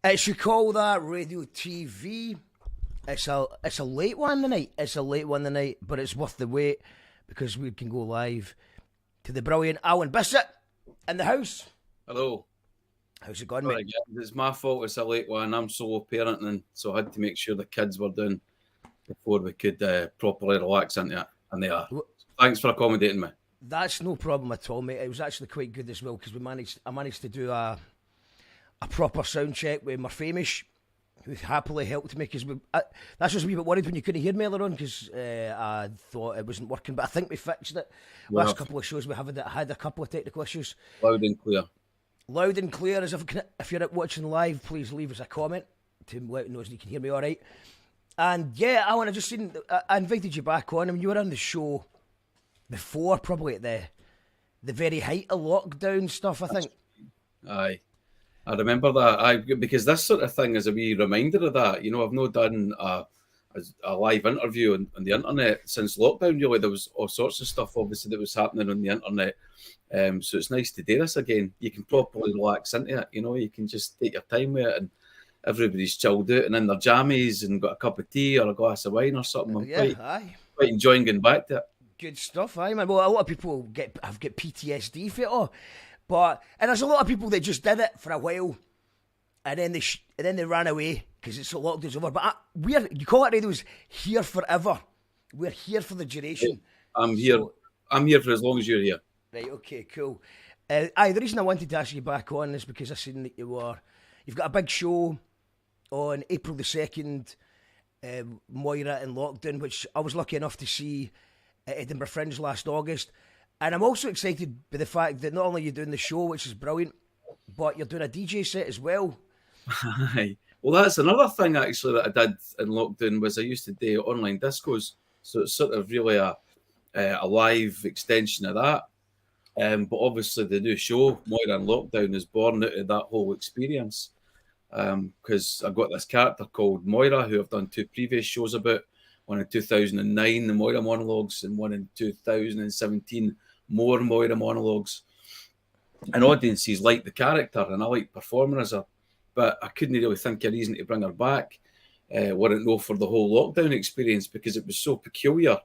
It's you call that radio TV. It's a late one tonight. But it's worth the wait because we can go live to the brilliant Alan Bissett in the house. Hello. How's it going, mate? It's my fault. It's a late one. I'm solo parenting, so I had to make sure the kids were doing before we could properly relax into it, and they are. Thanks for accommodating me. That's no problem at all, mate. It was actually quite good as well because I managed to do a proper sound check with my Famish, who happily helped me because that's just a wee bit worried when you couldn't hear me earlier on because I thought it wasn't working, but I think we fixed it. Last couple of shows we had a couple of technical issues. Loud and clear. Loud and clear. As if you're watching live, please leave us a comment to let me know that you can hear me all right. And yeah, Alan, I invited you back on, and you were on the show before, probably at the very height of lockdown stuff, I think. Aye. I remember that. Because this sort of thing is a wee reminder of that. You know, I've not done a live interview on the internet since lockdown. Really, there was all sorts of stuff, obviously, that was happening on the internet. So it's nice to do this again. You can properly relax into it. You know, you can just take your time with it, and everybody's chilled out and in their jammies and got a cup of tea or a glass of wine or something. I'm quite enjoying getting back to it. Good stuff, aye, man. Well, a lot of people have got PTSD for it all. And there's a lot of people that just did it for a while, and then they ran away because it's lockdown's over. But you call it radio's here forever. We're here for the duration. I'm here. I'm here for as long as you're here. Right. Okay. Cool. The reason I wanted to ask you back on is because I seen that you've got a big show on April the 2nd, Moira in lockdown, which I was lucky enough to see at Edinburgh Fringe last August. And I'm also excited by the fact that not only are you doing the show, which is brilliant, but you're doing a DJ set as well. Well, that's another thing, actually, that I did in lockdown was I used to do online discos. So it's sort of really a live extension of that. But obviously the new show, Moira in Lockdown, is born out of that whole experience. Because I've got this character called Moira, who I've done 2 previous shows about. One in 2009, the Moira monologues, and one in 2017, more Moira monologues. And audiences like the character, and I like performing as her, but I couldn't really think of a reason to bring her back. Were it no for the whole lockdown experience, because it was so peculiar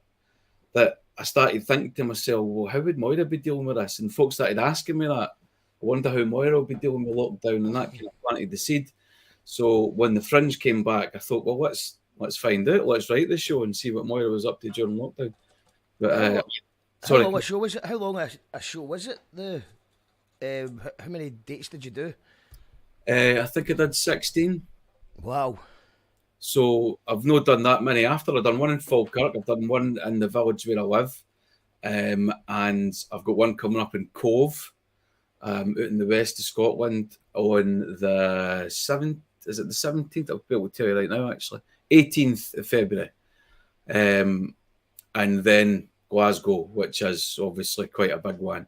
that I started thinking to myself, well, how would Moira be dealing with this? And folks started asking me that. I wonder how Moira will be dealing with lockdown, and that kind of planted the seed. So when the Fringe came back, I thought, well, let's find out. Let's write the show and see what Moira was up to during lockdown. But sorry, how long a show was it? How long a show was it? How many dates did you do? I think I did 16. Wow. So I've not done that many after. I've done one in Falkirk. I've done one in the village where I live, and I've got one coming up in Cove, out in the west of Scotland on the 7th. Is it the 17th? I'll be able to tell you right now, actually. 18th of February. And then Glasgow, which is obviously quite a big one.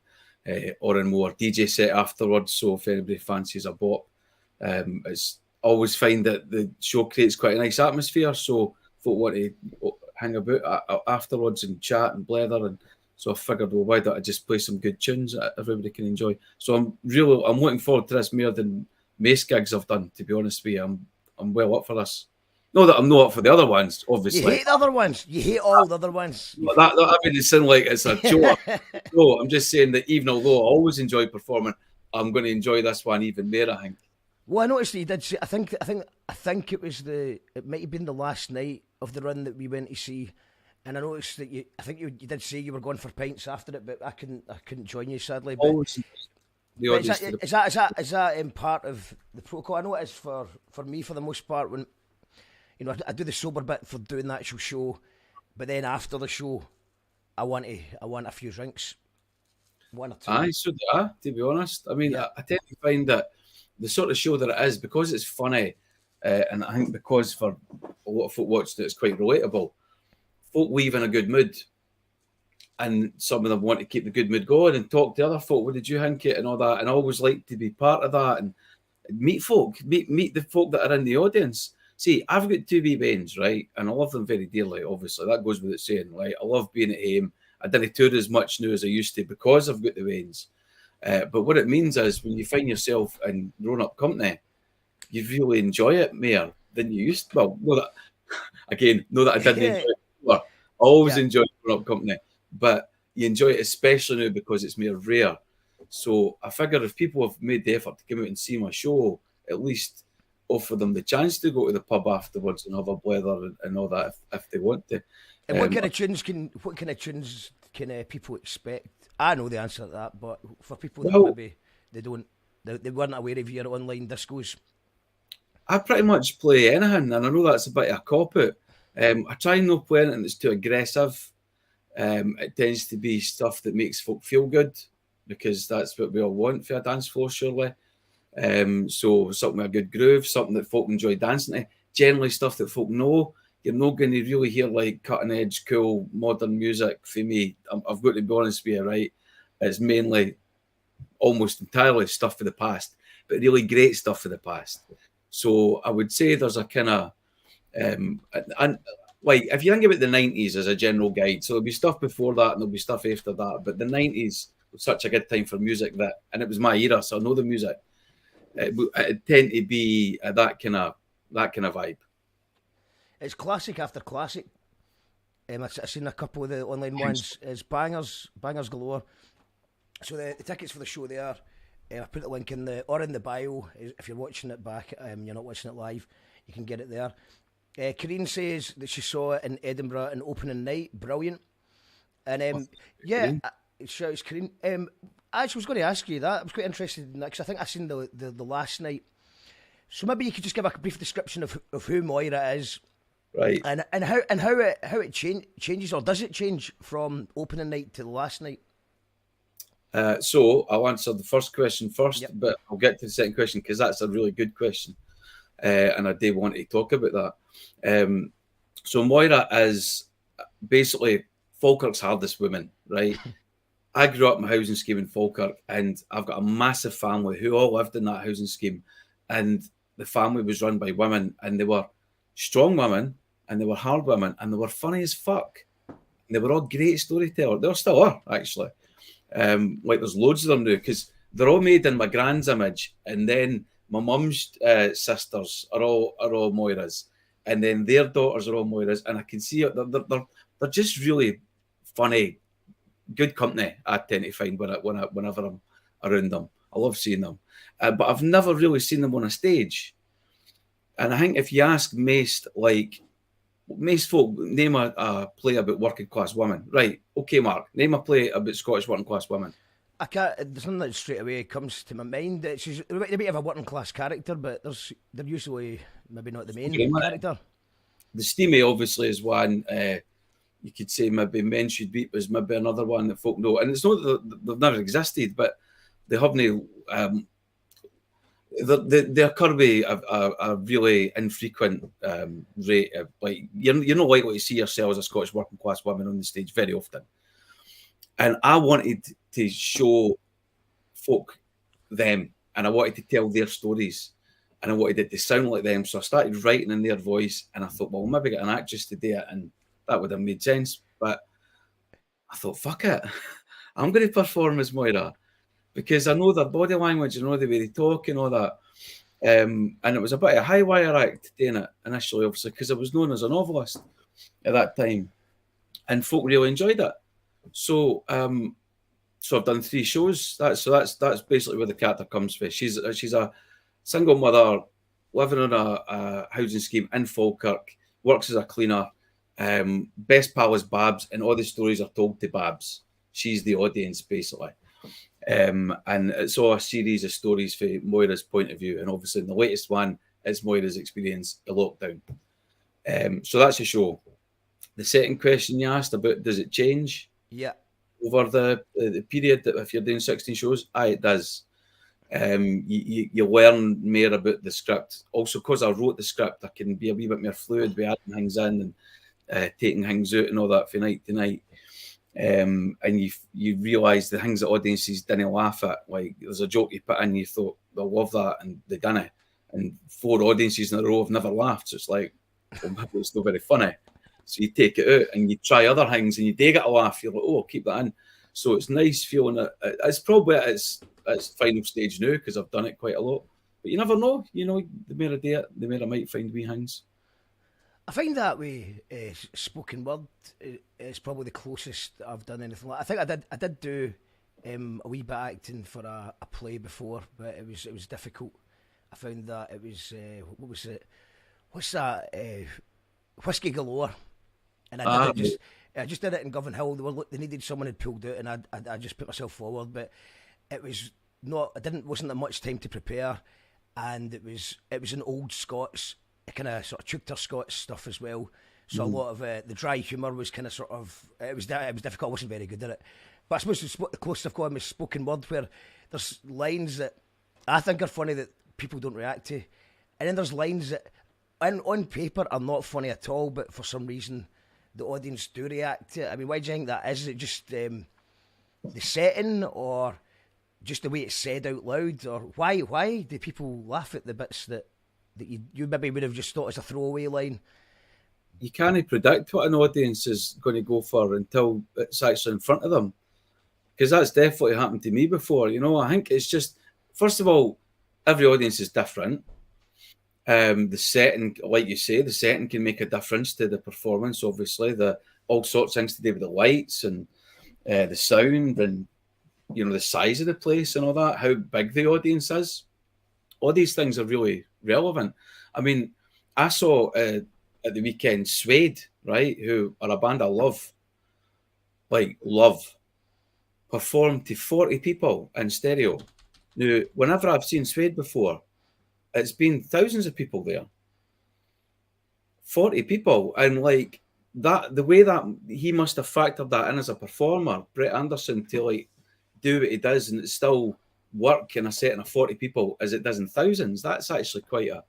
Oran Mor DJ set afterwards, so if anybody fancies a bop. It's always find that the show creates quite a nice atmosphere, so folk want to hang about afterwards and chat and blether, and so I figured, well, why don't I just play some good tunes that everybody can enjoy. So I'm looking forward to this more than most gigs I've done, to be honest with you. I'm well up for this. No, that I'm not up for the other ones, obviously. You hate the other ones. You hate all the other ones. That made it sound like it's a joke. No, I'm just saying that even although I always enjoy performing, I'm going to enjoy this one even more, I think. Well, I noticed that you did say, I think it might have been the last night of the run that we went to see, and I noticed that you did say you were going for pints after it, but I couldn't join you, sadly. But, is that in part of the protocol? I know it is for me for the most part when. You know, I do the sober bit for doing the actual show, but then after the show, I want a few drinks, 1 or 2. Aye, so do I, to be honest. I mean, yeah. I tend to find that the sort of show that it is, because it's funny, and I think because for a lot of folk watching it, it's quite relatable. Folk leave in a good mood, and some of them want to keep the good mood going and talk to other folk. What did you think it and all that? And I always like to be part of that and meet folk, meet the folk that are in the audience. see, I've got 2 wee bairns, right? And I love them very dearly, obviously. That goes without saying, right? I love being at home. I didn't tour as much now as I used to because I've got the bairns. But what it means is when you find yourself in grown-up company, you really enjoy it more than you used to. Well, know that, again, know that I didn't enjoy it before. I always enjoyed grown-up company. But you enjoy it especially now because it's more rare. So I figure if people have made the effort to come out and see my show, at least offer them the chance to go to the pub afterwards and have a blether and all that if they want to. And what kind of tunes can people expect? I know the answer to that, but for people that maybe they weren't aware of your online discos. I pretty much play anything, and I know that's a bit of a cop-out. I try and not play anything that's too aggressive. It tends to be stuff that makes folk feel good, because that's what we all want for a dance floor, surely. So something with a good groove, something that folk enjoy dancing to. Generally stuff that folk know. You're not going to really hear like cutting edge, cool, modern music for me. I've got to be honest with you, right? It's mainly almost entirely stuff for the past, but really great stuff for the past. So I would say there's a kind of, and like if you think about the 90s as a general guide, so there'll be stuff before that and there'll be stuff after that. But the 90s was such a good time for music and it was my era, so I know the music. It tend to be that kind of vibe. It's classic after classic. I've seen a couple of the online ones. It's bangers galore. So the tickets for the show there, I put the link in the bio. If you're watching it back, you're not watching it live, you can get it there. Karine says that she saw it in Edinburgh in opening night. Brilliant. And shouts Karine. I was going to ask you that. I was quite interested in that because I think I seen the last night. So maybe you could just give a brief description of who Moira is. Right. And how it changes, or does it change from opening night to the last night? So I'll answer the first question first, but I'll get to the second question because that's a really good question, and I do want to talk about that. So Moira is basically Falkirk's hardest woman, right? I grew up in a housing scheme in Falkirk, and I've got a massive family who all lived in that housing scheme, and the family was run by women, and they were strong women, and they were hard women, and they were funny as fuck. And they were all great storytellers. They still are, actually. Like there's loads of them now, because they're all made in my grand's image, and then my mum's sisters are all Moiras, and then their daughters are all Moiras, and I can see it. They're just really funny, good company. I tend to find whenever I'm around them. I love seeing them, but I've never really seen them on a stage. And I think if you ask most folk, name a play about working class women. Right, okay, Mark, name a play about Scottish working class women. I can't. There's nothing that straight away comes to my mind. They might have a working class character, but they're usually maybe not the main character. The Steamy obviously is one. You could say maybe Men Should Weep was maybe another one that folk know, and it's not that they've never existed, but they haven't. They occur with a really infrequent rate of, like, you're not likely to see yourself as a Scottish working class woman on the stage very often. And I wanted to show folk them, and I wanted to tell their stories, and I wanted it to sound like them. So I started writing in their voice, and I thought, well, maybe get an actress to do it, and that would have made sense. But I thought, fuck it, I'm going to perform as Moira, because I know their body language, I know the way they talk and all that. And it was a bit of a high wire act doing it initially, obviously, because I was known as a novelist at that time. And folk really enjoyed it. So I've done 3 shows. That's basically where the character comes from. She's a single mother living on a housing scheme in Falkirk, works as a cleaner. Best pal is Babs, and all the stories are told to Babs. She's the audience, basically. And it's all a series of stories from Moira's point of view, and obviously the latest one is Moira's experience of lockdown. So that's a show. The second question you asked about, does it change? Yeah. Over the period that if you're doing 16 shows, it does. You learn more about the script. Also, because I wrote the script, I can be a wee bit more fluid with adding things in and taking things out and all that from night to night. And you realise the things that audiences didn't laugh at. Like there's a joke you put in, you thought they'll love that, and they didn't. and 4 audiences in a row have never laughed. So it's like, well, maybe it's not very funny. So you take it out and you try other things and you do get a laugh. You're like, oh, I'll keep that in. So it's nice feeling that it's probably at its final stage now because I've done it quite a lot. But you never know. You know, the more I do it, the more I might find wee things. I find that way spoken word is probably the closest I've done anything like. I think I did do a wee bit of acting for a play before, but it was difficult. I found that it was what was it? What's that? Whiskey Galore, and I just did it in Govan Hill. They needed someone who pulled out, and I just put myself forward, but it was not. Wasn't that much time to prepare, and it was in old Scots. Kind of sort of Chukter Scots stuff as well. So a lot of the dry humour was kind of sort of it was difficult. I wasn't very good at it, but I suppose the closest I've got is spoken word, where there's lines that I think are funny that people don't react to, and then there's lines that on paper are not funny at all, but for some reason the audience do react to it. I mean, why do you think that is? Is it just the setting, or just the way it's said out loud, or why do people laugh at the bits that you maybe would have just thought as a throwaway line? You can't predict what an audience is going to go for until it's actually in front of them, because that's definitely happened to me before. You know, I think it's just, first of all, every audience is different. The setting, like you say, the setting can make a difference to the performance. Obviously, all sorts of things to do with the lights and the sound, and you know, the size of the place and all that, how big the audience is. All these things are really relevant. I mean, I saw at the weekend Suede, right, who are a band I love, performed to 40 people in stereo. Now, whenever I've seen Suede before, it's been thousands of people there. 40 people, and like that, the way that he must have factored that in as a performer, Brett Anderson, to like do what he does and it's still work in a setting of 40 people as it does in thousands, that's actually quite a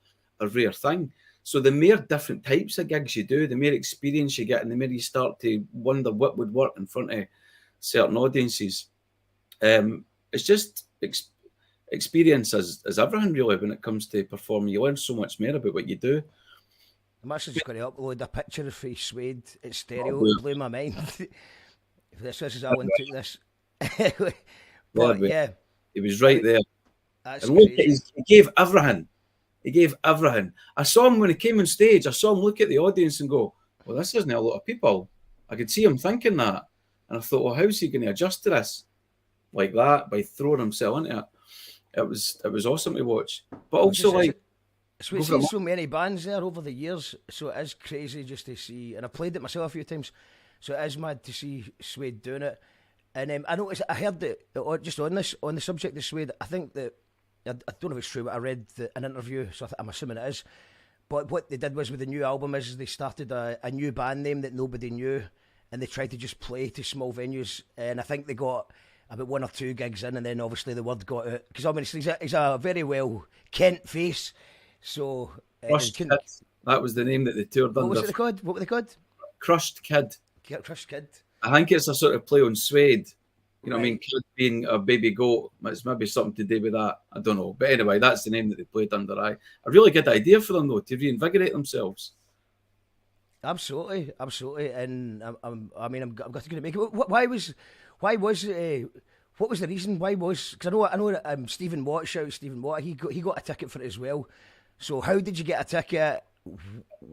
rare thing. So the more different types of gigs you do, the more experience you get, and the more you start to wonder what would work in front of certain audiences. It's just experience as everything really when it comes to performing. You learn so much more about what you do. I'm actually just going to upload a picture of Suede in stereo. It blew my mind. This is how I took this. But yeah. He was right there. That's and look, crazy. he gave everything. He gave everything. I saw him when he came on stage. I saw him look at the audience and go, well, this isn't a lot of people. I could see him thinking that. And I thought, well, how's he going to adjust to this? Like that, by throwing himself into it. It was awesome to watch. But also, We've seen so many bands there over the years, so it is crazy just to see. And I played it myself a few times, so it is mad to see Suede doing it. And I noticed, I heard that just on the subject of Suede, I think that I don't know if it's true, but I read an interview, so I'm assuming it is. But what they did was with the new album is they started a new band name that nobody knew, and they tried to just play to small venues. And I think they got about 1 or 2 gigs in, and then obviously the word got out, because obviously he's a very well Kent face. So Crushed Kid. That was the name that they toured under. What was it called? What were they called? Crushed Kid. Crushed Kid. I think it's a sort of play on Suede. You know Right. what I mean? Kid being a baby goat. It's maybe something to do with that. I don't know. But anyway, that's the name that they played under. A really good idea for them, though, to reinvigorate themselves. Absolutely. And I mean, I'm got to make it. What was the reason? Because I know Stephen Watt, shout out Stephen Watt. He got a ticket for it as well. So how did you get a ticket?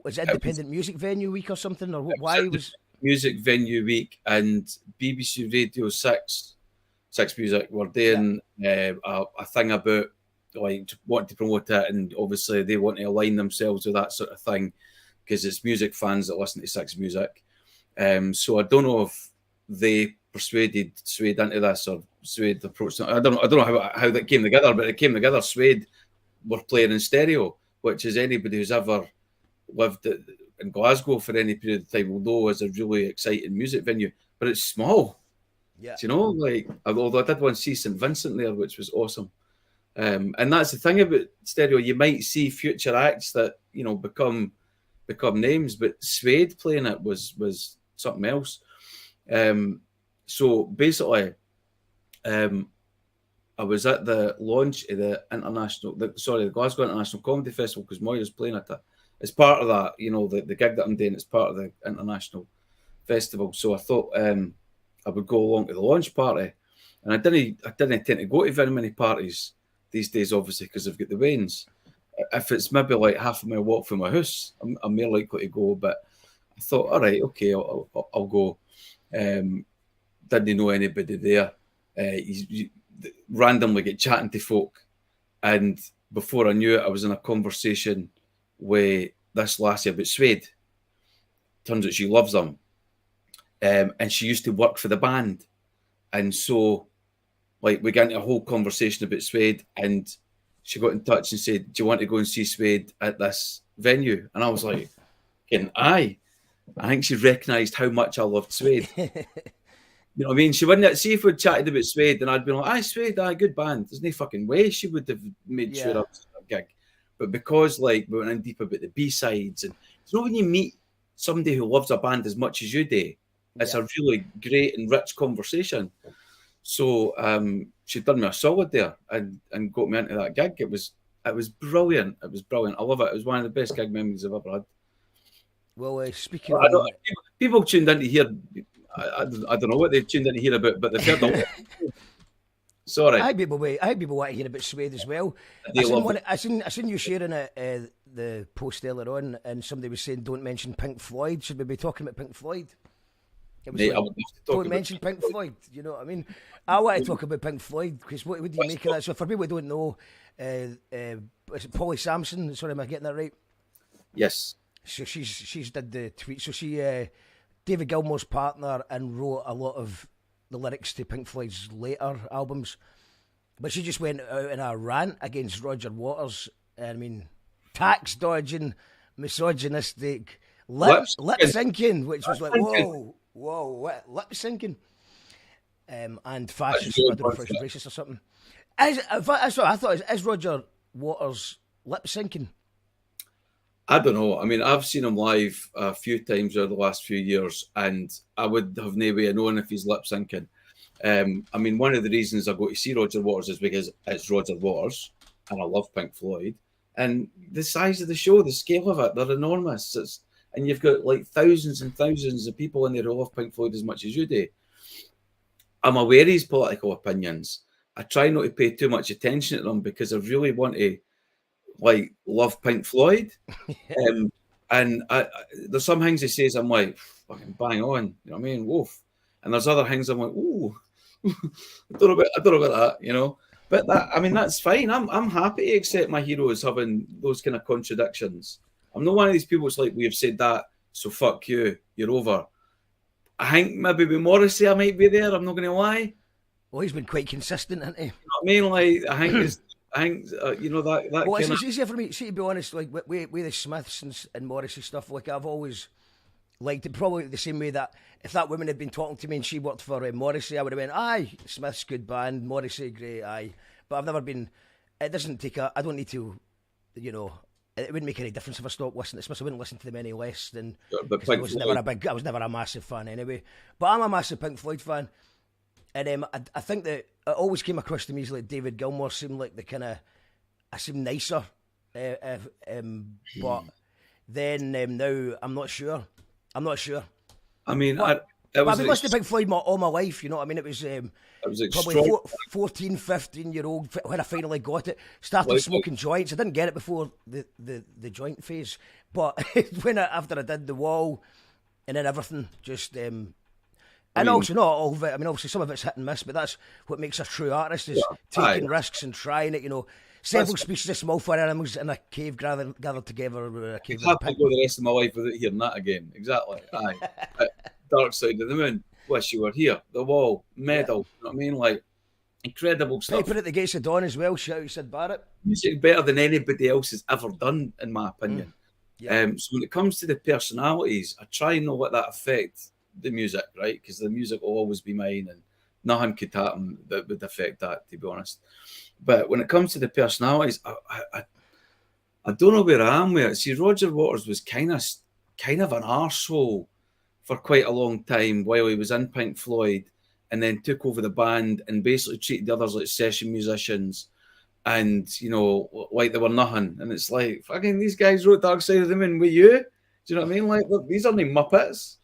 Was it Independent Music Venue Week or something, or why was Music Venue Week and BBC Radio 6 Music were doing a thing about like wanting to promote it, and obviously they want to align themselves with that sort of thing because it's music fans that listen to 6 Music. So I don't know if they persuaded Suede into this or Suede approached them. I don't know how that came together, but it came together. Suede were playing in stereo, which is anybody who's ever lived in Glasgow for any period of time will know is a really exciting music venue, but it's small. Yeah. Do you know, like, although I did once see St Vincent there, which was awesome. And that's the thing about stereo. You might see future acts that, you know, become names, but Suede playing it was something else. So basically, I I was at the launch of the Glasgow International Comedy Festival, because Moira's playing at it. It's part of that, you know, the gig that I'm doing. It's part of the international festival. So I thought I would go along to the launch party, and I didn't tend to go to very many parties these days, obviously, because I've got the veins. If it's maybe like half a mile walk from my house, I'm more likely to go. But I thought, all right, okay, I'll go. Didn't know anybody there. You randomly get chatting to folk, and before I knew it, I was in a conversation with this lassie about Suede. Turns out she loves them, and she used to work for the band, and so like we got into a whole conversation about Suede, and she got in touch and said, "Do you want to go and see Suede at this venue?" And I was like, "Aye." I think she recognised how much I loved Suede. You know what I mean? She wouldn't see if we'd chatted about Suede, and I'd be like, "Aye, Suede, aye, good band." There's no fucking way she would have made sure I was at a gig. But because like we went in deep about the B-sides, and you know when you meet somebody who loves a band as much as you do, it's a really great and rich conversation. So she'd done me a solid there and got me into that gig. It was brilliant. It was brilliant. I love it. It was one of the best gig memories I've ever had. Well, speaking of... People tuned in to hear... I don't know what they've tuned in to hear about, but they've heard a lot. Sorry. I think people want to hear about Suede as well. I seen you sharing the post earlier on, and somebody was saying, don't mention Pink Floyd. Should we be talking about Pink Floyd? It was Mate, like, don't mention Pink Floyd. You know what I mean? I want to talk about Pink Floyd, because what do you make of that? So for people who don't know, is it Polly Sampson? Sorry, am I getting that right? Yes. So she's did the tweet. So she, David Gilmour's partner, and wrote a lot of the lyrics to Pink Floyd's later albums. But she just went out in a rant against Roger Waters. I mean, tax dodging, misogynistic, lip syncing, which was like, whoa, what? Lip syncing. And fascist, I don't know if it's racist or something. I thought, is Roger Waters lip syncing? I don't know. I mean, I've seen him live a few times over the last few years, and I would have no way of knowing if he's lip syncing. I mean, one of the reasons I go to see Roger Waters is because it's Roger Waters, and I love Pink Floyd. And the size of the show, the scale of it, they're enormous. And you've got like thousands and thousands of people in there who love Pink Floyd as much as you do. I'm aware of his political opinions. I try not to pay too much attention to them because I really want to like love Pink Floyd. And there's some things he says I'm like, fucking bang on. You know what I mean? Woof. And there's other things I'm like, ooh, I don't know about that, you know. But that, I mean, that's fine. I'm happy to accept my heroes having those kind of contradictions. I'm not one of these people that's like, we have said that, so fuck you, you're over. I think maybe with Morrissey I might be there, I'm not going to lie. Well, he's been quite consistent, hasn't he? You know what I mean? Like, I think you know, that well, kind it's easier for me, see, to be honest, like, with the Smiths and Morrissey stuff, like, I've always liked it, probably the same way that if that woman had been talking to me and she worked for Morrissey, I would have been, aye, Smiths, good band, Morrissey, great, aye. But I've never been, it doesn't take I don't need to, you know, it wouldn't make any difference if I stopped listening to Smiths. I wouldn't listen to them any less than, I was never a massive fan anyway. But I'm a massive Pink Floyd fan. And I think that it always came across to me as like David Gilmour seemed like the kind of, I seem nicer. But then now I'm not sure. I mean, I've been listening to Pink Floyd all my life, you know what I mean? It was probably 14, 15-year-old when I finally got it. Started smoking joints. I didn't get it before the joint phase. But after I did The Wall and then everything, just... and also, not all of it, I mean, obviously some of it's hit and miss, but that's what makes a true artist, is taking risks and trying it, you know. Several species of small fire animals in a cave gathered together. I'd have to go the rest of my life without hearing that again. Exactly. Aye. Dark Side of the Moon, Wish You Were Here, The Wall, Medal. You know what I mean? Like, incredible stuff. Put it the Gates of Dawn as well, shout out Sid Barrett. Music better than anybody else has ever done, in my opinion. Yeah. So when it comes to the personalities, I try and not let that affect the music, right? Because the music will always be mine, and nothing could happen that would affect that, to be honest. But when it comes to the personalities, I don't know where I am with it. See, Roger Waters was kind of an arsehole for quite a long time while he was in Pink Floyd, and then took over the band and basically treated the others like session musicians and, like they were nothing. And it's like, fucking, these guys wrote Dark Side of the Moon with you. Do you know what I mean? Like, look, these aren't Muppets.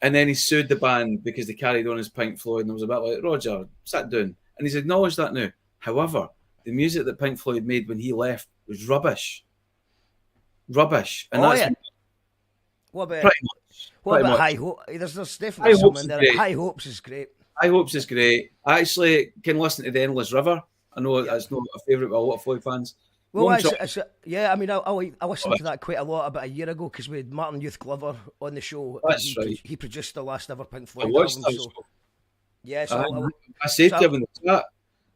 And then he sued the band because they carried on as Pink Floyd, and I was a bit like, Roger, sit down. And he's acknowledged that now. However, the music that Pink Floyd made when he left was rubbish. Rubbish. And what about pretty much. What about High Hopes? There's definitely something there. High Hopes is great. High Hopes is great. I actually can listen to The Endless River. I know that's not a favourite with a lot of Floyd fans. Well, I listened to that quite a lot about a year ago because we had Martin Youth Glover on the show. That's right. He produced the last ever Pink Floyd album. Yeah, I said to him in the chat,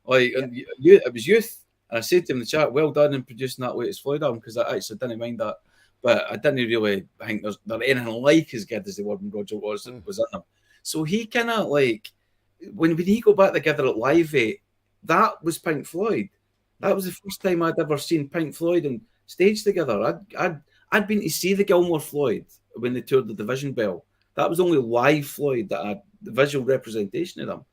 it was Youth, and I said to him in the chat, well done in producing that latest Floyd album, because I actually didn't mind that, but I didn't really think they're anything like as good as they were when Roger was in them. So he kind of like, when he got back together at Live 8, that was Pink Floyd. That was the first time I'd ever seen Pink Floyd on stage together. I'd been to see the Gilmore Floyd when they toured the Division Bell. That was only live Floyd that had the visual representation of them.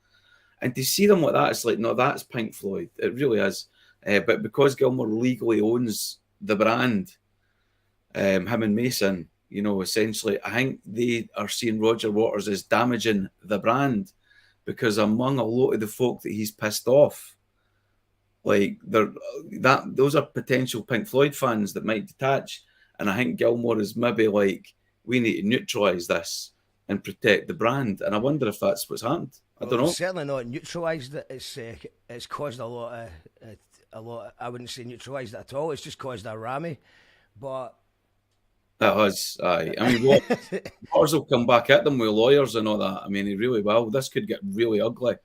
And to see them like that, it's like, no, that's Pink Floyd. It really is. But because Gilmore legally owns the brand, him and Mason, essentially, I think they are seeing Roger Waters as damaging the brand, because among a lot of the folk that he's pissed off, like those are potential Pink Floyd fans that might detach, and I think Gilmore is maybe like, we need to neutralise this and protect the brand, and I wonder if that's what's happened. I don't know. It's certainly not neutralised it. It's caused a lot. I wouldn't say neutralised it at all. It's just caused a rammy, but it has. Aye, I mean, Waters will come back at them with lawyers and all that. I mean, he really will. This could get really ugly.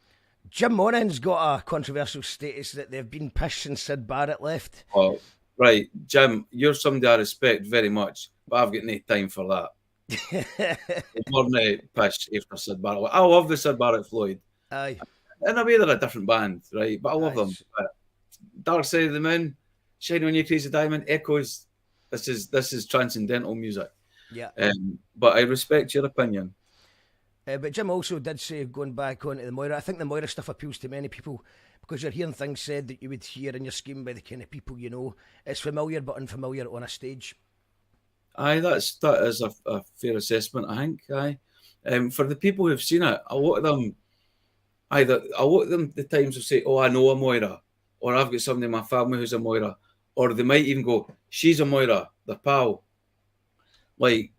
Jim Moran's got a controversial status that they've been pissed since Sid Barrett left. Oh, right. Jim, you're somebody I respect very much, but I've got no time for that. More than a pish after Sid Barrett. I love the Sid Barrett Floyd. Aye. In a way, they're a different band, right? But I love them. But Dark Side of the Moon, Shining on You Crazy Diamond, Echoes. This is transcendental music. Yeah. But I respect your opinion. But Jim also did say, going back onto the Moira, I think the Moira stuff appeals to many people because you're hearing things said that you would hear in your scheme by the kind of people you know. It's familiar but unfamiliar on a stage. Aye, that is a fair assessment, I think. Aye, for the people who've seen it, a lot of them, the times will say, "Oh, I know a Moira," or "I've got somebody in my family who's a Moira," or they might even go, "She's a Moira, they're pal." Like,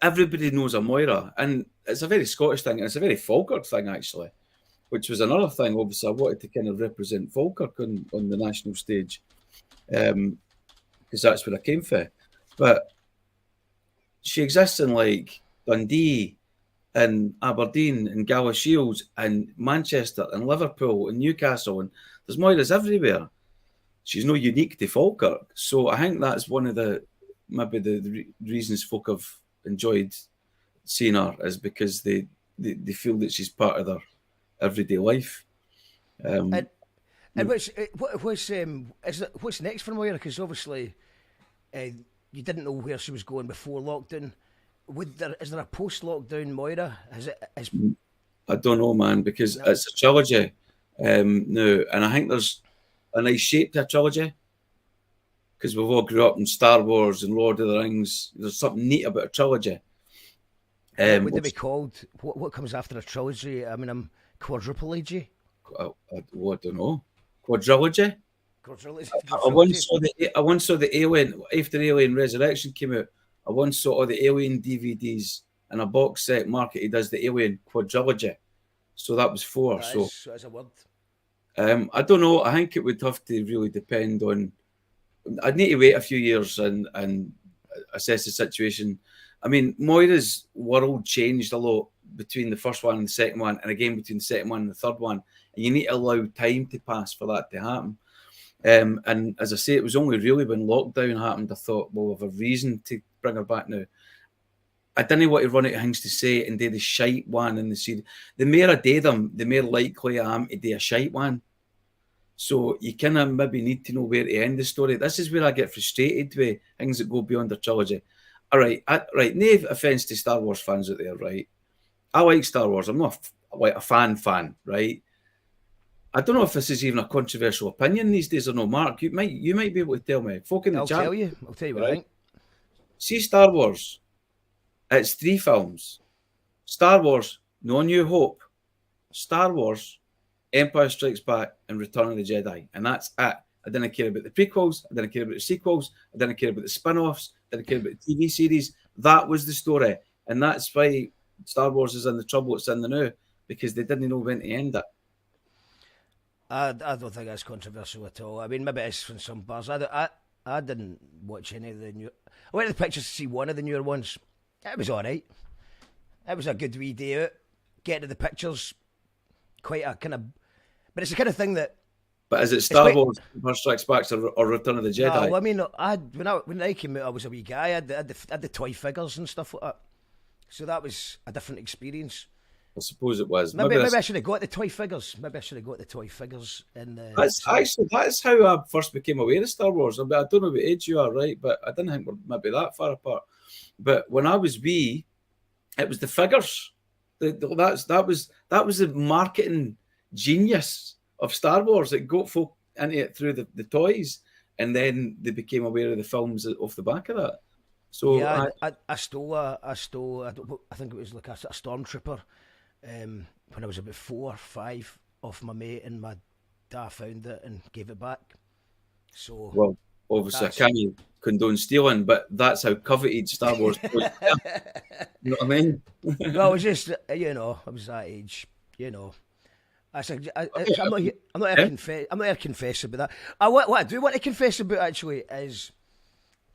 everybody knows a Moira, and it's a very Scottish thing, and it's a very Falkirk thing actually, which was another thing. Obviously, I wanted to kind of represent Falkirk on the national stage, because that's where I came from. But she exists in like Dundee and Aberdeen and Galashiels and Manchester and Liverpool and Newcastle, and there's Moiras everywhere. She's no unique to Falkirk. So I think that's one of the reasons folk have enjoyed seeing her, is because they feel that she's part of their everyday life. And what's next for Moira? Because obviously you didn't know where she was going before lockdown. Is there a post-lockdown Moira? I don't know, man, because it's a trilogy now, and I think there's a nice shape to a trilogy, because we've all grew up in Star Wars and Lord of the Rings. There's something neat about a trilogy. What would they be called? What comes after a trilogy? I mean, I'm quadruple-ag? I don't know. Quadrilogy? I once saw the Alien, after Alien Resurrection came out, I once saw all the Alien DVDs in a box set marketed as the Alien Quadrilogy. So that was 4. So as a word. I don't know. I think it would have to really depend on. I'd need to wait a few years and assess the situation. I mean, Moira's world changed a lot between the first one and the second one, and again between the second one and the third one. And you need to allow time to pass for that to happen. And as I say, it was only really when lockdown happened I thought, well, we have a reason to bring her back now. I didn't want to run out of things to say and do the shite one in the series. The more I do them, the more likely I am to do a shite one. So you kind of maybe need to know where to end the story. This is where I get frustrated with things that go beyond the trilogy. All right, no offence to Star Wars fans out there, right? I like Star Wars. I'm not like a fan, right? I don't know if this is even a controversial opinion these days or no, Mark. You might be able to tell me. Folk in the chat. I'll tell you what I think. See Star Wars. It's 3 films. Star Wars, No New Hope. Star Wars, Empire Strikes Back, and Return of the Jedi. And that's it. I didn't care about the prequels. I didn't care about the sequels. I didn't care about the spin-offs. I didn't care about the TV series. That was the story. And that's why Star Wars is in the trouble it's in the now, because they didn't know when to end it. I don't think that's controversial at all. I mean, maybe it's from some bars. I didn't watch any of the new... I went to the pictures to see one of the newer ones. It was all right. It was a good wee day out. Getting to the pictures, quite a kind of... But it's the kind of thing that... But is it Star Wars, Empire Strikes Back, or Return of the Jedi? No, well, I mean, when I came out, I was a wee guy. I had the toy figures and stuff like that. So that was a different experience. I suppose it was. Maybe I should have got the toy figures. That's how I first became aware of Star Wars. I don't know what age you are, right? But I didn't think we're maybe that far apart. But when I was wee, it was the figures. That was the marketing genius of Star Wars. It got folk into it through the toys, and then they became aware of the films off the back of that. So yeah, I stole. I think it was like a stormtrooper. When I was about 4 or 5, off my mate, and my dad found it and gave it back. So well, obviously I can't condone stealing, but that's how coveted Star Wars was. You know what I mean? Well, it was just I was that age. I'm not here to confess about that. What I do want to confess about actually is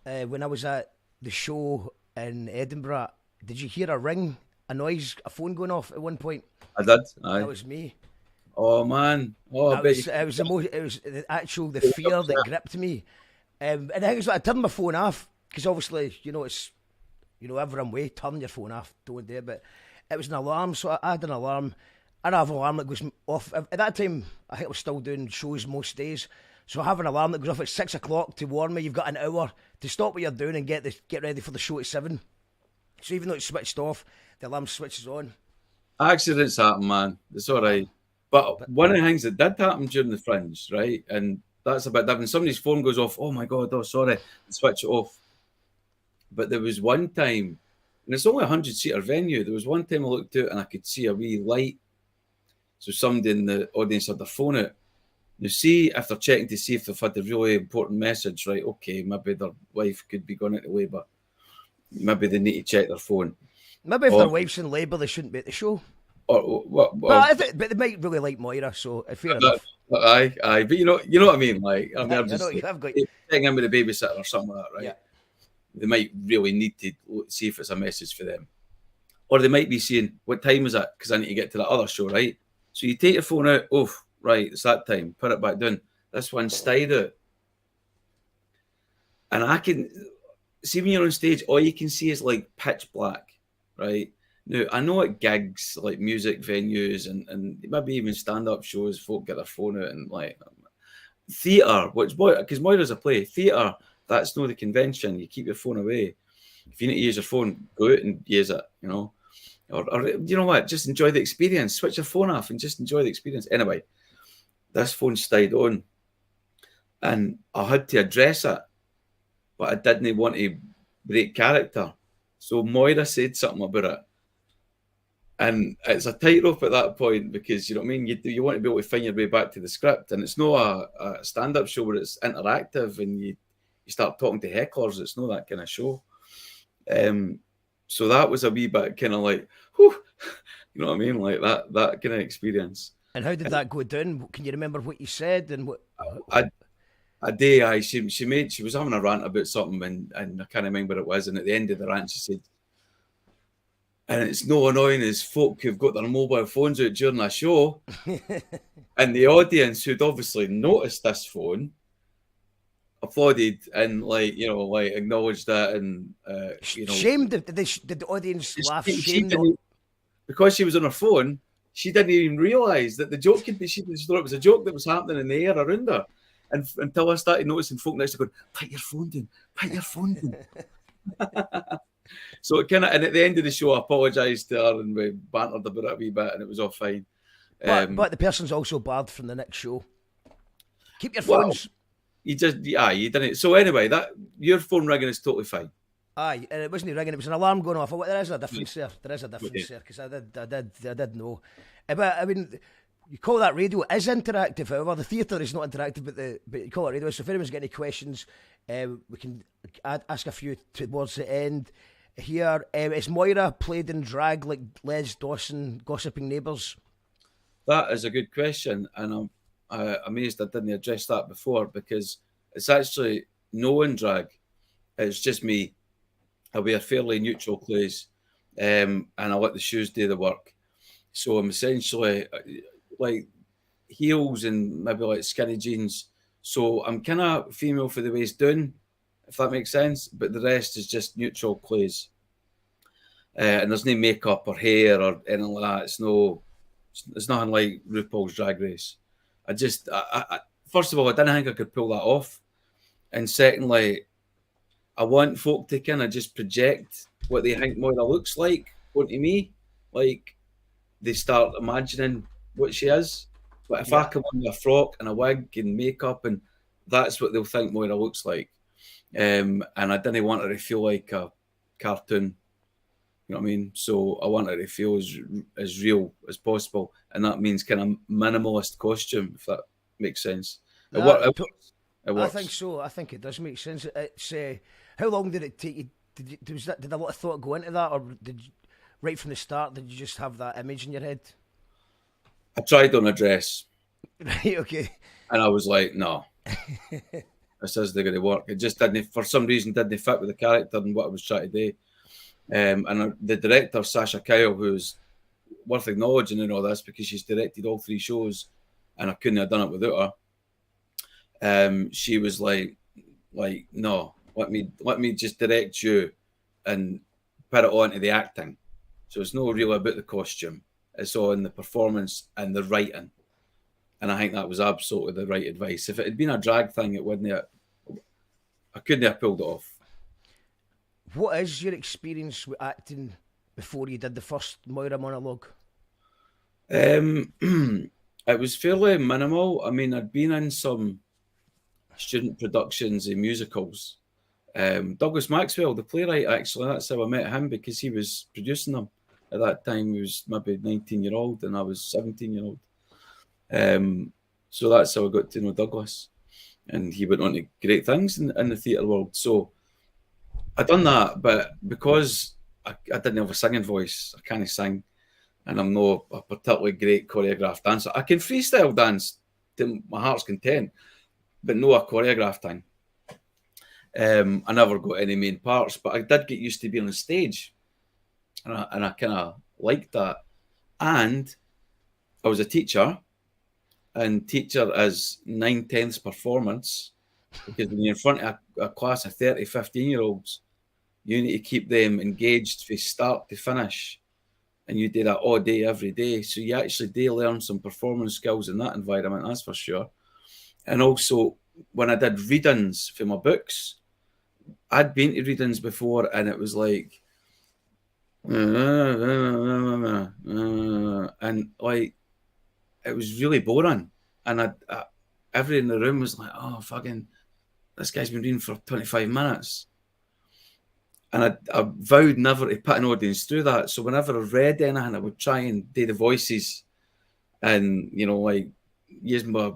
when I was at the show in Edinburgh. Did you hear a noise, a phone going off at one point? I did. Aye. That was me. Oh man! Oh, it was the fear that gripped me. And I think it's like I turned my phone off because obviously it's everyone way turn your phone off, don't do it. But it was an alarm, so I had an alarm. I have an alarm that goes off at that time. I think I was still doing shows most days, so I have an alarm that goes off at 6 o'clock to warn me you've got an hour to stop what you're doing and get ready for the show at 7. So even though it's switched off, the alarm switches on. Accidents happen, man. It's all right. But one of the things that did happen during the Fringe, right, and that's about that, when somebody's phone goes off, oh my God, oh sorry, and switch it off. But there was one time, and it's only a 100-seater venue, there was one time I looked out and I could see a wee light. So somebody in the audience had their phone out. You see, if they're checking to see if they've had a really important message, right, okay, maybe their wife could be going into labour. Maybe they need to check their phone. Maybe if their wife's in labour, they shouldn't be at the show. But they might really like Moira, so fair enough. Aye, but you know what I mean. Like, I mean, I'm just I've got checking in with a babysitter or something like that, right? Yeah. They might really need to see if it's a message for them, or they might be saying, "What time is it?" Because I need to get to that other show, right? So you take your phone out. Oh, right, it's that time. Put it back down. This one stayed out, and I can see when you're on stage, all you can see is like pitch black, right? Now, I know at gigs, like music venues and maybe even stand-up shows, folk get their phone out and like theatre, because Moira's a play, theatre, that's not the convention. You keep your phone away. If you need to use your phone, go out and use it, Or you know what, just enjoy the experience. Switch your phone off and just enjoy the experience. Anyway, this phone stayed on and I had to address it, but I didn't want to break character. So Moira said something about it. And it's a tightrope at that point because, you know what I mean, you want to be able to find your way back to the script. And it's not a stand-up show where it's interactive and you start talking to hecklers. It's not that kind of show. So that was a wee bit kind of like, whew, you know what I mean? Like that kind of experience. And how did that go down? Can you remember what you said? And what? A day, she was having a rant about something and I can't remember what it was. And at the end of the rant, she said, and it's no annoying as folk who've got their mobile phones out during a show, and the audience who'd obviously noticed this phone applauded and acknowledged that and shamed. Did the audience laugh? Because she was on her phone, she didn't even realise that the joke could be. She just thought it was a joke that was happening in the air around her, and until I started noticing folk next to going, "Put your phone down, put your phone down." So it kind of, and at the end of the show, I apologised to her and we bantered about it a wee bit, and it was all fine. But the person's also barred from the next show. Keep your Well, phones. you didn't. So anyway, that your phone ringing is totally fine. Aye, and it wasn't ringing; it was an alarm going off. There is a difference there. There is a difference there because I did know. But I mean, you call that radio? It is interactive. However, the theatre is not interactive, but you call it radio. So if anyone's got any questions, we can ask a few towards the end. Here, is Moira played in drag like Les Dawson, Gossiping Neighbours? That is a good question, and I'm amazed I didn't address that before, because it's actually no in drag. It's just me. I wear fairly neutral clothes, and I let the shoes do the work. So I'm essentially like heels and maybe like skinny jeans. So I'm kind of female for the waist down, if that makes sense. But the rest is just neutral clothes. And there's no makeup or hair or anything like that. It's nothing like RuPaul's Drag Race. I first of all, I didn't think I could pull that off. And secondly, I want folk to kind of just project what they think Moira looks like onto me. Like, they start imagining what she is. But if I come on with a frock and a wig and makeup, and that's what they'll think Moira looks like. And I didn't want her to feel like a cartoon. You know what I mean? So I want her to feel as real as possible. And that means kind of minimalist costume, if that makes sense. It works. I think so. I think it does make sense. It's how long did it take you? Did a lot of thought go into that, or did you, right from the start, did you just have that image in your head? I tried on a dress. Right. Okay. And I was like, no, this isn't going to work. It just didn't, for some reason, didn't fit with the character and what I was trying to do. And the director, Sasha Kyle, who's worth acknowledging in all this because she's directed all 3 shows, and I couldn't have done it without her. She was like, no, let me just direct you and put it on to the acting. So it's not really about the costume. It's on the performance and the writing. And I think that was absolutely the right advice. If it had been a drag thing, it wouldn't have, I couldn't have pulled it off. What is your experience with acting before you did the first Moira monologue? It was fairly minimal. I mean, I'd been in some student productions and musicals. Douglas Maxwell, the playwright, actually, that's how I met him, because he was producing them. At that time, he was maybe 19-year-old and I was 17-year-old. So that's how I got to know Douglas. And he went on to great things in the theatre world. So I'd done that, but because I didn't have a singing voice, I can't sing, and I'm not a particularly great choreographed dancer. I can freestyle dance to my heart's content, but no a choreographed thing. I never got any main parts, but I did get used to being on stage, and I kind of liked that. And I was a teacher, and teacher is 9/10 performance, because when you're in front of a class of 30, 15-year-olds, you need to keep them engaged from start to finish. And you do that all day, every day. So you actually do learn some performance skills in that environment, that's for sure. And also, when I did readings for my books, I'd been to readings before, and it was like, and like, it was really boring. And everyone in the room was like, oh, fucking, this guy's been reading for 25 minutes. And I vowed never to put an audience through that. So whenever I read anything, I would try and do the voices and, like, use my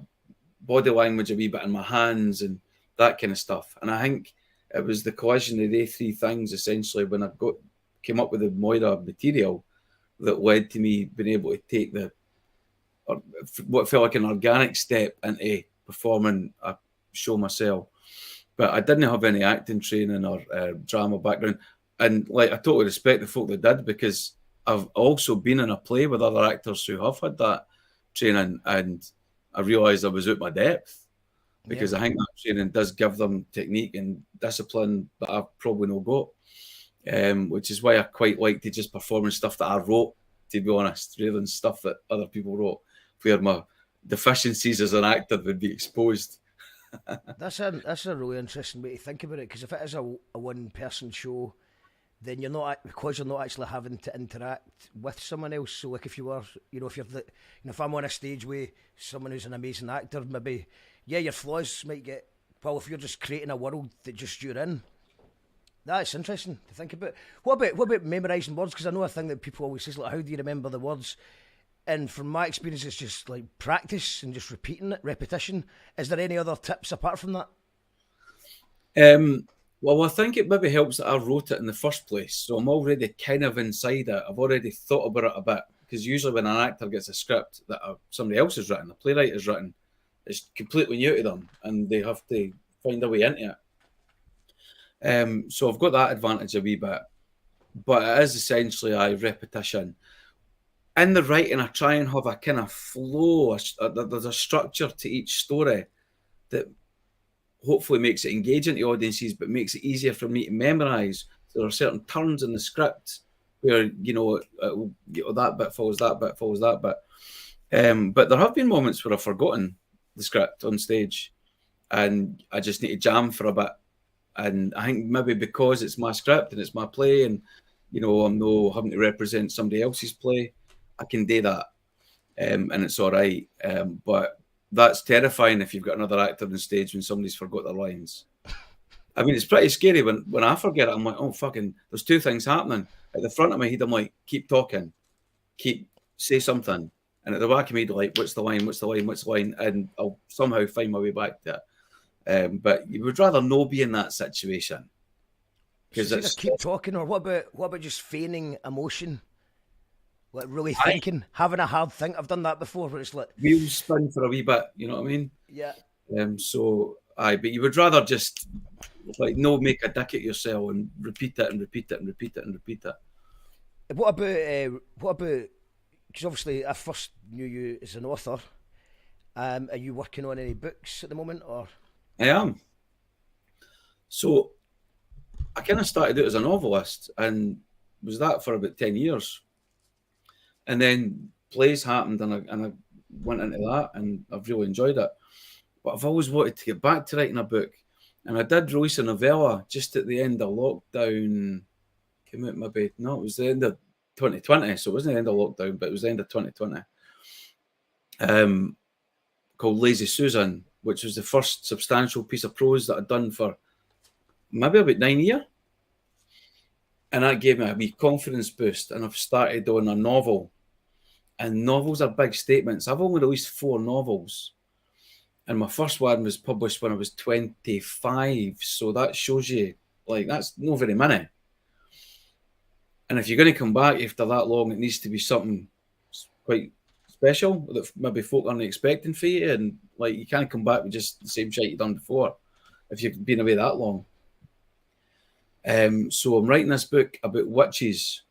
body language a wee bit in my hands and that kind of stuff. And I think it was the collision of the 3 things, essentially, when I came up with the Moira material, that led to me being able to take what felt like an organic step into performing a show myself. But I didn't have any acting training or drama background. And like, I totally respect the folk that did, because I've also been in a play with other actors who have had that training, and I realised I was out my depth, because I think that training does give them technique and discipline that I've probably not got, which is why I quite like to just perform in stuff that I wrote, to be honest, rather than stuff that other people wrote, where my deficiencies as an actor would be exposed. That's a really interesting way to think about it, because if it is a one-person show, then you're not, because you're not actually having to interact with someone else. So like if you were, if you're if I'm on a stage with someone who's an amazing actor, maybe your flaws might get, well, if you're just creating a world that just you're in, that's interesting to think about. What about memorising words? Because I know a thing that people always say, like, how do you remember the words? And from my experience, it's just like practice and just repeating it, repetition. Is there any other tips apart from that? Well, I think it maybe helps that I wrote it in the first place. So I'm already kind of inside it. I've already thought about it a bit. Because usually when an actor gets a script that somebody else has written, a playwright has written, it's completely new to them and they have to find a way into it. So I've got that advantage a wee bit. But it is essentially a repetition. In the writing, I try and have a kind of flow. There's a structure to each story that hopefully makes it engaging to audiences, but makes it easier for me to memorise. There are certain turns in the script where, that bit follows that bit, follows that bit. But there have been moments where I've forgotten the script on stage and I just need to jam for a bit. And I think maybe because it's my script and it's my play and, I'm not having to represent somebody else's play, I can do that. And it's all right. But that's terrifying if you've got another actor on stage when somebody's forgot their lines. I mean, it's pretty scary when I forget it. I'm like, oh, fucking, there's two things happening. At the front of my head, I'm like, keep talking, say something. And at the back of me, like, what's the line? And I'll somehow find my way back to it. But you would rather not be in that situation. Because it's keep talking, or what about just feigning emotion? Like really thinking, having a hard think. I've done that before where it's like wheels spin for a wee bit, you know what I mean? Yeah. But you would rather just like no make a dick at yourself and repeat it and repeat it and repeat it and repeat it. What about because obviously I first knew you as an author. Are you working on any books at the moment, or? I am. So I kind of started out as a novelist and was that for about 10 years. And then plays happened and I went into that and I've really enjoyed it. But I've always wanted to get back to writing a book. And I did release a novella just at the end of lockdown. Came out maybe, no, it was the end of 2020. So it wasn't the end of lockdown, but it was the end of 2020. Called Lazy Susan, which was the first substantial piece of prose that I'd done for maybe about 9 years. And that gave me a wee confidence boost. And I've started on a novel. And novels are big statements. I've only released 4 novels. And my first one was published when I was 25. So that shows you, like, that's not very many. And if you're going to come back after that long, it needs to be something quite special that maybe folk aren't expecting for you. And, like, you can't come back with just the same shit you've done before if you've been away that long. So I'm writing this book about witches,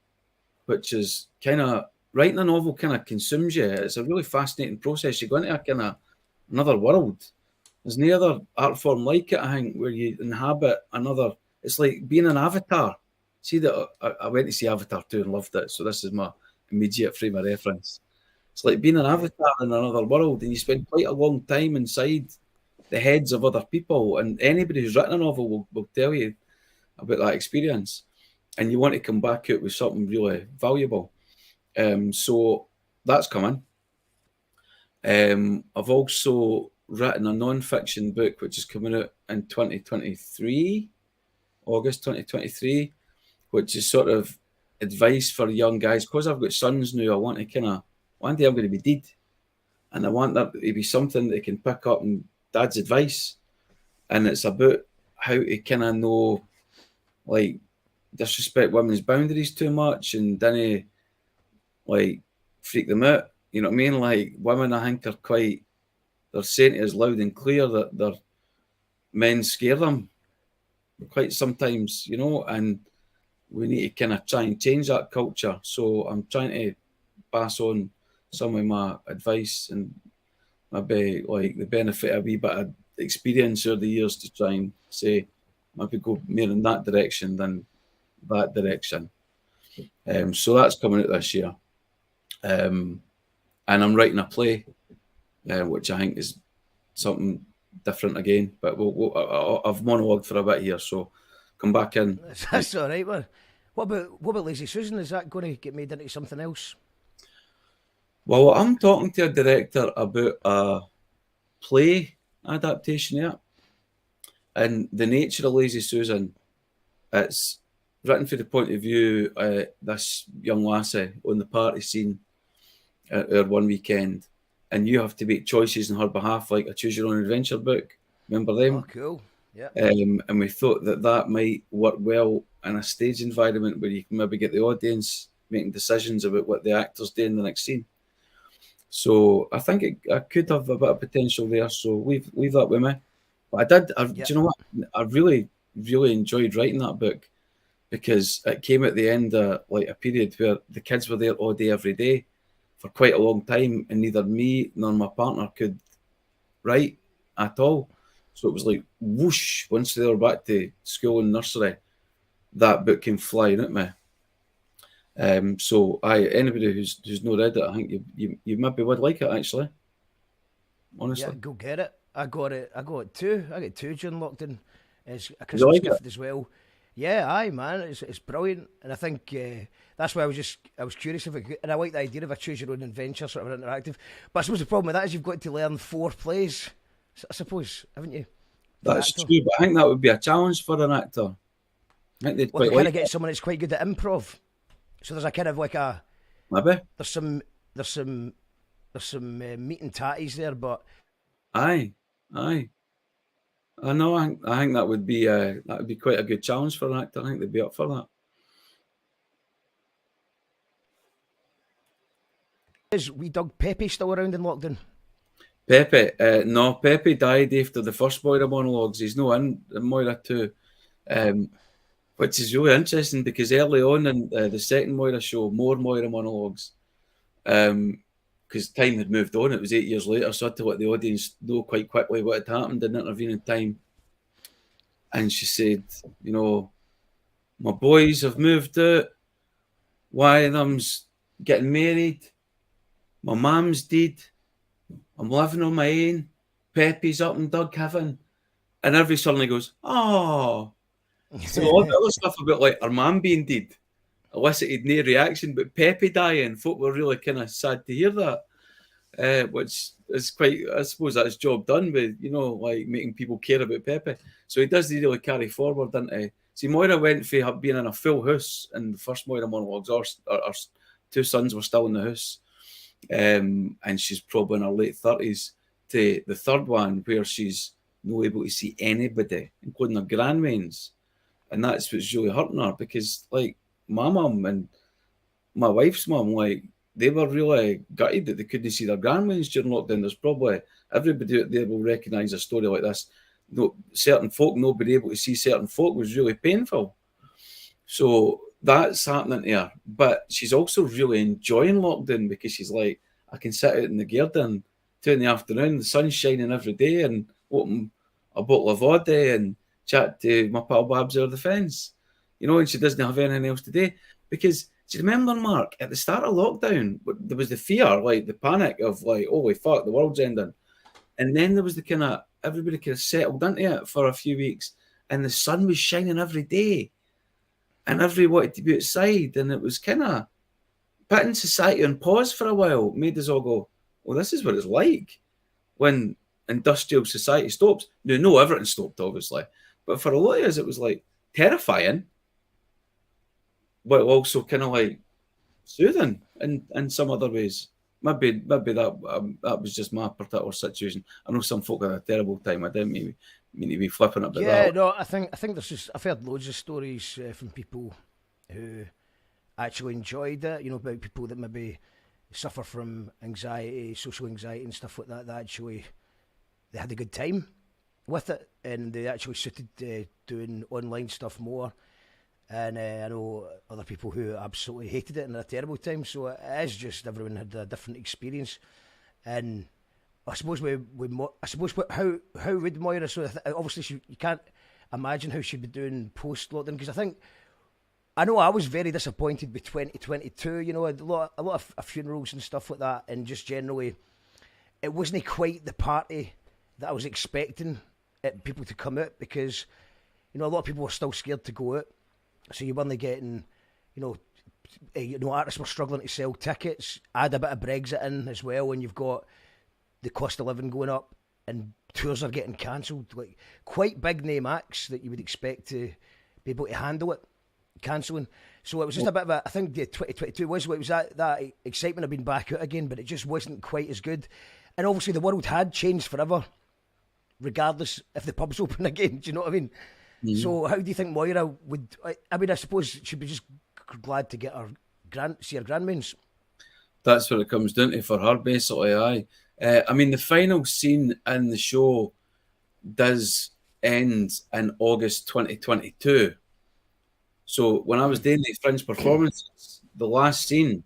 which is kind of, writing a novel kind of consumes you. It's a really fascinating process. You go into a kind of another world. There's no other art form like it, I think, where you inhabit another. It's like being an avatar. See that I went to see Avatar 2 and loved it. So this is my immediate frame of reference. It's like being an avatar in another world, and you spend quite a long time inside the heads of other people. And anybody who's written a novel will tell you about that experience. And you want to come back out with something really valuable. So that's coming. I've also written a non-fiction book which is coming out in 2023, August 2023, which is sort of advice for young guys. Because I've got sons now, I want to kind of, one day I'm going to be dead, and I want that to be something they can pick up and dad's advice. And it's about how to kind of know, like, disrespect women's boundaries too much and then like freak them out. You know what I mean? Like, women, I think, they're saying it as loud and clear that their men scare them quite sometimes, you know, and we need to kind of try and change that culture. So I'm trying to pass on some of my advice and maybe like the benefit of a wee bit of experience over the years to try and say, maybe go more in that direction than that direction. So that's coming out this year. And I'm writing a play, which I think is something different again. But I've monologued for a bit here, so come back in. That's all right, man. What about Lazy Susan? Is that going to get made into something else? Well, I'm talking to a director about a play adaptation here, and the nature of Lazy Susan, it's written from the point of view this young lassie on the party scene at our one weekend, and you have to make choices on her behalf, like a choose your own adventure book. Remember them? Oh, cool. Yeah. And we thought that might work well in a stage environment where you can maybe get the audience making decisions about what the actors do in the next scene. So I think I could have a bit of potential there. So leave that with me. But do you know what? I really, really enjoyed writing that book because it came at the end of like a period where the kids were there all day, every day for quite a long time, and neither me nor my partner could write at all. So it was like whoosh, once they were back to school and nursery, that book came flying at me. So anybody who's not read it, I think you maybe would like it actually. Honestly. Yeah, go get it. I got it too. I got two during lockdown as a You like Christmas gift as well. Yeah, aye man, it's brilliant. And I think that's why I was curious if it could, and I like the idea of a choose your own adventure sort of interactive. But I suppose the problem with that is you've got to learn 4 plays, I suppose, haven't you? That's true, but I think that would be a challenge for an actor. I think they'd quite kind like of get someone that's quite good at improv. So there's a kind of like a maybe there's some meat and tatties there, but aye. I know. I think that would be quite a good challenge for an actor. I think they'd be up for that. Is wee dog Pepe still around in lockdown? Pepe, no, Pepe died after the first Moira monologues. He's no in Moira 2, which is really interesting because early on in the second Moira show, more Moira monologues, because time had moved on. It was 8 years later, so I had to let the audience know quite quickly what had happened in intervening time. And she said, you know, my boys have moved out. One of them's getting married. My mum's dead. I'm living on my own. Pepe's up in Doug Heaven. And everybody suddenly goes, oh. So all the other stuff about like her mum being dead elicited no reaction, but Pepe dying, folk were really kind of sad to hear that, which is quite, I suppose that's job done with, you know, like making people care about Pepe. So he does really carry forward, doesn't he? See, Moira went for being in a full house in the first Moira monologues. Our 2 sons were still in the house. And she's probably in her late 30s to the third one where she's not able to see anybody, including her grandmains. And that's what's really hurting her because, like, my mum and my wife's mum, like, they were really gutted that they couldn't see their grandmains during lockdown. There's probably everybody out there will recognise a story like this. No, certain folk not being able to see certain folk was really painful. So that's happening to her. But she's also really enjoying lockdown because she's like, I can sit out in the garden 2 in the afternoon, the sun's shining every day, and open a bottle of vodka and chat to my pal Babs over the fence. You know, and she doesn't have anything else to do. Because, do you remember, Mark, at the start of lockdown, there was the fear, like the panic of like, holy fuck, the world's ending. And then there was the kind of, everybody kind of settled into it for a few weeks, and the sun was shining every day. And everybody wanted to be outside, and it was kind of putting society on pause for a while, made us all go, well, this is what it's like when industrial society stops. Now, no, everything stopped, obviously. But for a lot of us, it was like terrifying, but also kind of like soothing in some other ways. Maybe that was just my particular situation. I know some folk had a terrible time. I didn't mean to be flipping about that. Yeah, no, I think there's just, I've heard loads of stories from people who actually enjoyed it. You know, about people that maybe suffer from anxiety, social anxiety, and stuff like that. That actually they had a good time with it, and they actually suited doing online stuff more. And I know other people who absolutely hated it and had a terrible time. So it is just everyone had a different experience. And I suppose how would Moira? So obviously you can't imagine how she'd be doing post lockdown, because I know I was very disappointed with 2022. You know, a lot of funerals and stuff like that, and just generally, it wasn't quite the party that I was expecting people to come out, because you know a lot of people were still scared to go out. So you weren't getting artists were struggling to sell tickets. Add a bit of Brexit in as well, and you've got the cost of living going up, and tours are getting cancelled. Like quite big name acts that you would expect to be able to handle it, cancelling. So it was just a bit of I think the 2022 was that excitement of being back out again, but it just wasn't quite as good. And obviously the world had changed forever, regardless if the pub's open again. Do you know what I mean? Mm-hmm. So how do you think Moira would? I mean, I suppose she'd be just glad to get see her grandmains. That's what it comes down to for her, basically. Aye. I mean, the final scene in the show does end in August 2022. So when I was doing these Fringe performances, the last scene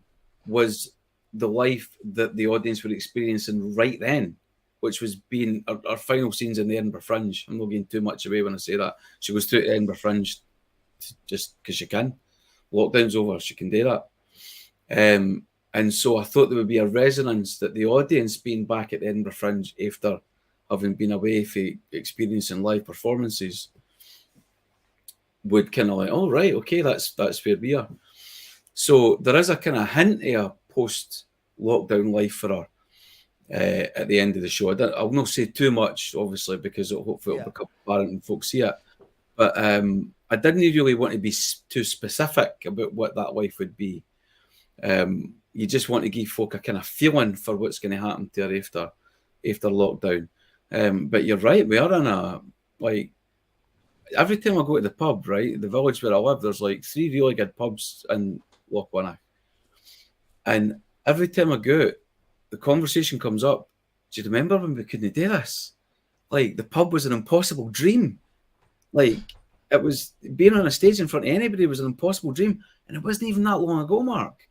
was the life that the audience were experiencing right then, which was being our final scenes in the Edinburgh Fringe. I'm not getting too much away when I say that. She goes through to Edinburgh Fringe just because she can. Lockdown's over, she can do that. And so I thought there would be a resonance that the audience being back at the Edinburgh Fringe after having been away for experiencing live performances would kind of like, oh, right, okay, that's where we are. So there is a kind of hint of a post-lockdown life for her at the end of the show. I'll not say too much, obviously, because hopefully it'll become apparent and folks see it. But I didn't really want to be too specific about what that life would be. You just want to give folk a kind of feeling for what's going to happen to her after lockdown. But you're right, we are in a, like, every time I go to the pub, right, the village where I live, there's like 3 really good pubs in Lochwannock. And every time I go out, the conversation comes up, do you remember when we couldn't do this? Like, the pub was an impossible dream. Like, it was, being on a stage in front of anybody was an impossible dream. And it wasn't even that long ago, Mark.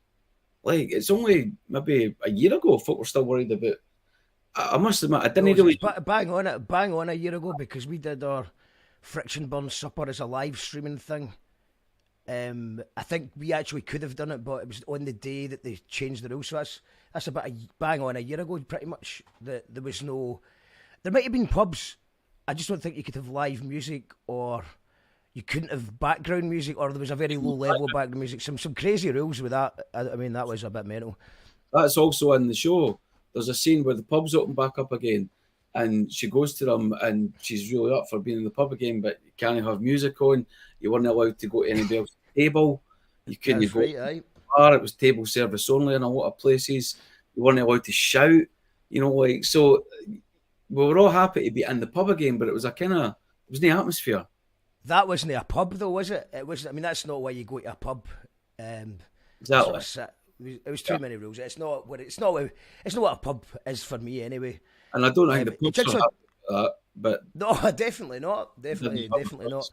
Like, it's only maybe a year ago folk were still worried about. I must admit, I didn't really bang on a year ago, because we did our Friction Burn Supper as a live streaming thing. I think we actually could have done it, but it was on the day that they changed the rules. So that's about bang on a year ago, pretty much. That there was no. There might have been pubs. I just don't think you could have live music, or you couldn't have background music, or there was a very low level of background music. Some crazy rules with that. I mean, that was a bit mental. That's also in the show. There's a scene where the pub's open back up again, and she goes to them, and she's really up for being in the pub again, but you can't have music on. You weren't allowed to go to anybody else's table. You couldn't go to the bar. It was table service only in a lot of places. You weren't allowed to shout. So we were all happy to be in the pub again, but it was it was no atmosphere. That wasn't a pub, though, was it? It was. I mean, that's not why you go to a pub. Exactly. It was too many rules. It's not what a pub is for me, anyway. And I don't think the pubs are happy with that, but no, definitely not. Definitely not.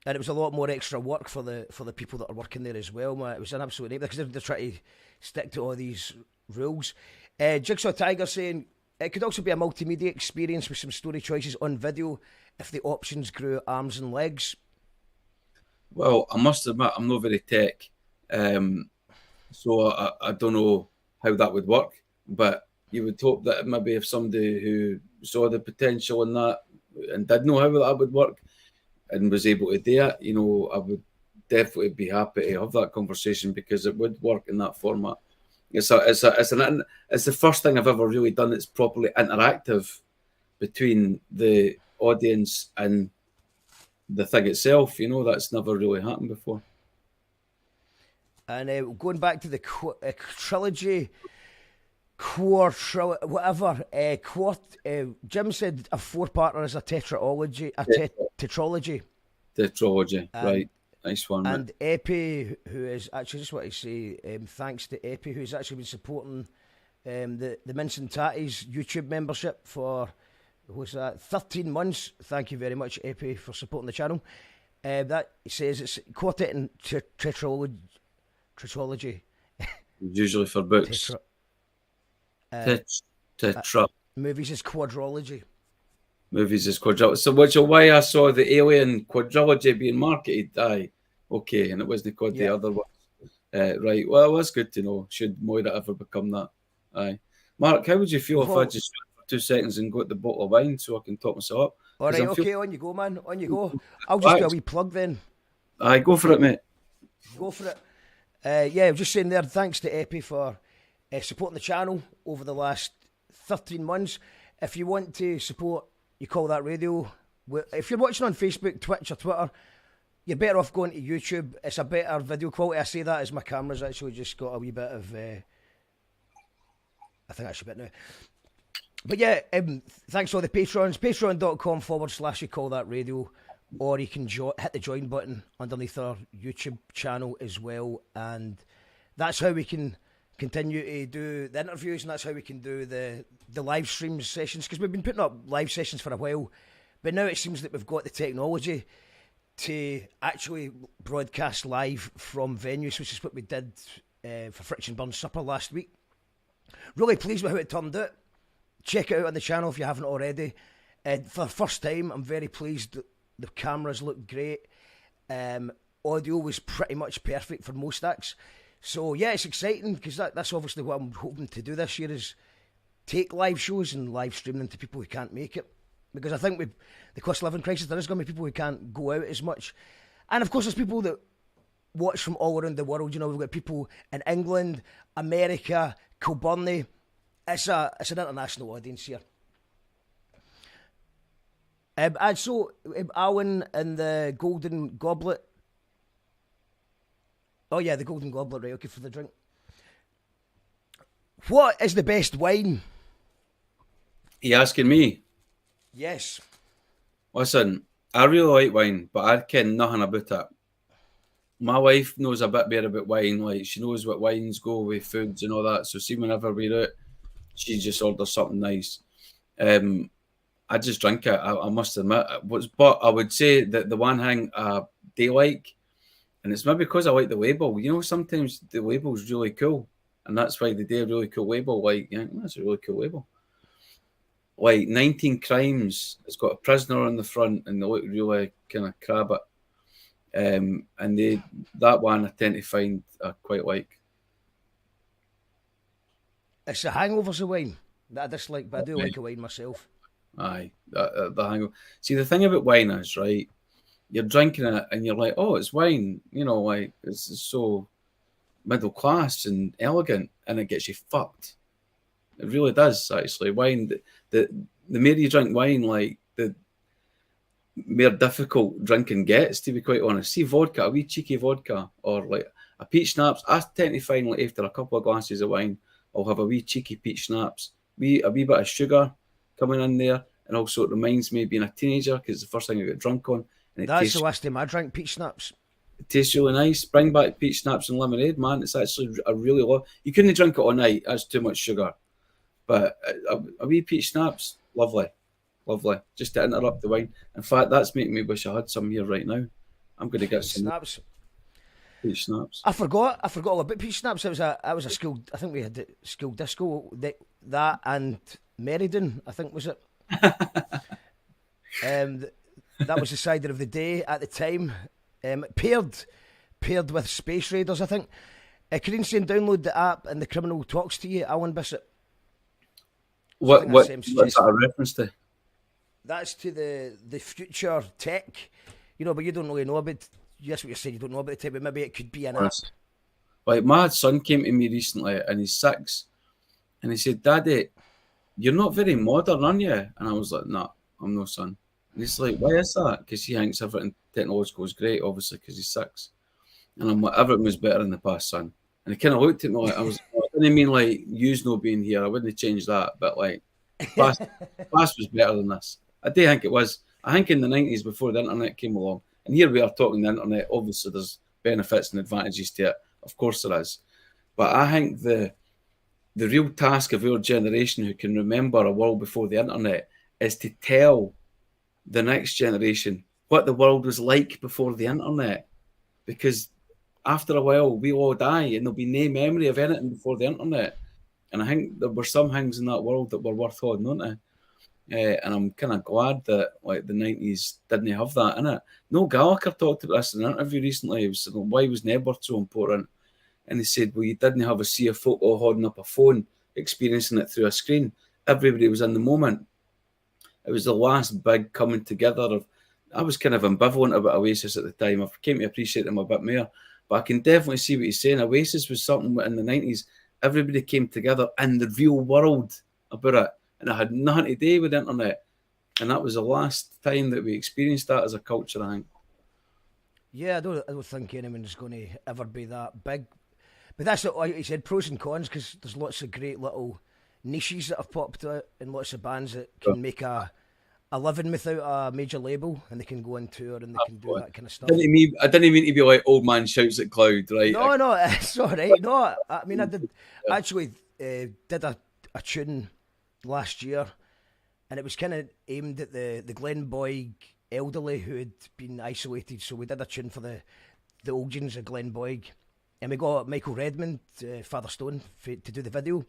And it was a lot more extra work for the people that are working there as well. Man. It was an absolute nightmare because they're trying to stick to all these rules. Jigsaw Tiger saying it could also be a multimedia experience with some story choices on video if the options grew arms and legs. Well, I must admit, I'm not very tech, so I don't know how that would work. But you would hope that maybe if somebody who saw the potential in that and did know how that would work and was able to do it, I would definitely be happy to have that conversation, because it would work in that format. It's the first thing I've ever really done that's properly interactive between the audience and the thing itself. That's never really happened before. And going back to the trilogy, whatever. Jim said a 4-parter is a tetralogy. Tetralogy, right. Nice one. And Epi, who is actually, just want to say thanks to Epi, who's actually been supporting the Mince and Tatties YouTube membership for 13 months. Thank you very much, Epi, for supporting the channel. That says it's quartet and tetralogy. Usually for books. Tetra. Movies is quadrology. So which is why I saw the Alien quadrilogy being marketed. Aye, okay, and it wasn't called the other one. Right, well, that's good to know. Should Moira ever become that? Aye. Mark, how would you feel if I just for 2 seconds and got the bottle of wine so I can top myself up? All right, okay, on you go, man. On you go. I'll just do a wee plug then. Aye, go for it, mate. Go for it. Yeah, I was just saying there, thanks to Epi for supporting the channel over the last 13 months. If you want to support You Call That Radio, if you're watching on Facebook, Twitch or Twitter, you're better off going to YouTube. It's a better video quality. I say that as my camera's actually just got a wee bit of... I think I should be now. But yeah, thanks to all the patrons. Patreon.com/You Call That Radio. Or you can hit the join button underneath our YouTube channel as well. And that's how we can continue to do the interviews, and that's how we can do the live stream sessions. Because we've been putting up live sessions for a while. But now it seems that we've got the technology to actually broadcast live from venues, which is what we did for Friction Burn Supper last week. Really pleased with how it turned out. Check it out on the channel if you haven't already. For the first time, I'm very pleased that the cameras looked great. Audio was pretty much perfect for most acts. So yeah, it's exciting because that's obviously what I'm hoping to do this year, is take live shows and live stream them to people who can't make it. Because I think with the cost of living crisis, there is going to be people who can't go out as much. And of course, there's people that watch from all around the world. You know, we've got people in England, America, Kilburn. It's an international audience here. And so, Alan and the Golden Goblet. Oh yeah, the Golden Goblet, right, okay, for the drink. What is the best wine? You asking me? Yes. Listen, I really like wine, but I ken nothing about it. My wife knows a bit better about wine. Like, she knows what wines go with foods and all that. So see, whenever we're out, she just orders something nice. I just drink it, I must admit. But I would say that the one thing I do like, and it's maybe because I like the label. You know, sometimes the label's really cool, and that's why they do a really cool label. Like, yeah, that's a really cool label. Like 19 Crimes, it's got a prisoner on the front, and they look really kind of crab it. And that one I tend to find I quite like. It's the Hangover's a wine that I dislike, but I do like a wine myself. Aye, the hangover. See, the thing about wine is, right, you're drinking it and you're like, oh, it's wine. You know, like, it's so middle class and elegant, and it gets you fucked. It really does, actually. Wine, the more you drink wine, like, the more difficult drinking gets, to be quite honest. See, vodka, a wee cheeky vodka, or like a peach schnapps, I tend to find, like, after a couple of glasses of wine, I'll have a wee cheeky peach schnapps, a wee bit of sugar coming in there, and also it reminds me of being a teenager, because it's the first thing I got drunk on. And that's the last time I drank peach schnapps. It tastes really nice. Bring back peach schnapps and lemonade, man. It's actually a really low. You couldn't drink it all night. That's too much sugar. But a wee peach schnapps, lovely. Lovely. Just to interrupt the wine. In fact, that's making me wish I had some here right now. I'm going to get some schnapps. Peach schnapps. I forgot all about peach schnapps. It was a school. I think we had the school disco. That and Meriden, I think, was it. That was the cider of the day at the time. Paired with Space Raiders, I think. Corinne saying download the app and the criminal talks to you, Alan Bissett. What's that a reference to? That's to the future tech, you know, but you don't really know about. That's what you said. You don't know about the tech, but maybe it could be an app. Like, my son came to me recently, and he's 6, and he said, "Daddy, you're not very modern, are you?" And I was like, "No, I'm no, son." And he's like, "Why is that?" Because he thinks everything technological is great, obviously, because he's 6. And I'm like, "Everything was better in the past, son." And he kind of looked at me like, I didn't mean like yous not being here. I wouldn't change that, but like, past was better than this. I do think it was. I think in the 90s, before the internet came along, and here we are talking the internet. Obviously, there's benefits and advantages to it. Of course, there is. But I think the real task of our generation, who can remember a world before the internet, is to tell the next generation what the world was like before the internet. Because after a while, we all die, and there'll be no memory of anything before the internet. And I think there were some things in that world that were worth holding on to. And I'm kind of glad that, like, the 90s didn't have that in it. Noel Gallagher talked about this in an interview recently. He was saying, why was Nebworth so important? And he said, well, you didn't have a sea of folk all holding up a phone, experiencing it through a screen. Everybody was in the moment. It was the last big coming together of... I was kind of ambivalent about Oasis at the time. I came to appreciate them a bit more. But I can definitely see what he's saying. Oasis was something in the 90s. Everybody came together in the real world about it. And it had nothing to do with the internet. And that was the last time that we experienced that as a culture, I think. Yeah, I don't think anyone's going to ever be that big. But that's like you said, pros and cons, because there's lots of great little niches that have popped out and lots of bands that can make a living without a major label, and they can go on tour and they can do that kind of stuff. I didn't mean to be like old man shouts at cloud, right? No, it's all right. No, I mean, I did actually did a tune last year, and it was kind of aimed at the Glenboig elderly who had been isolated. So we did a tune for the Olgians of Glenboig, and we got Michael Redmond, Father Stone, to do the video.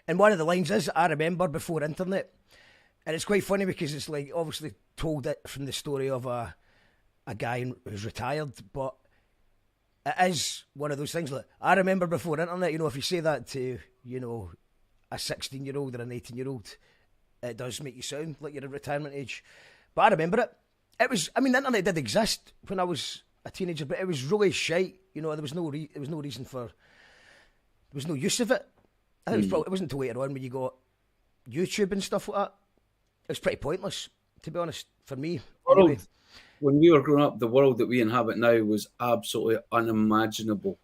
And one of the lines is, "I remember before internet." And it's quite funny because it's like obviously told it from the story of a guy who's retired, but it is one of those things like, I remember before internet. You know, if you say that to, you know, a 16-year-old or an 18-year-old, it does make you sound like you're at retirement age. But I remember it. It was, I mean, the internet did exist when I was a teenager, but it was really shite. You know, there was no reason for, there was no use of it. I think it wasn't until later on when you got YouTube and stuff like that. It was pretty pointless, to be honest, for me. Anyway. When we were growing up, the world that we inhabit now was absolutely unimaginable.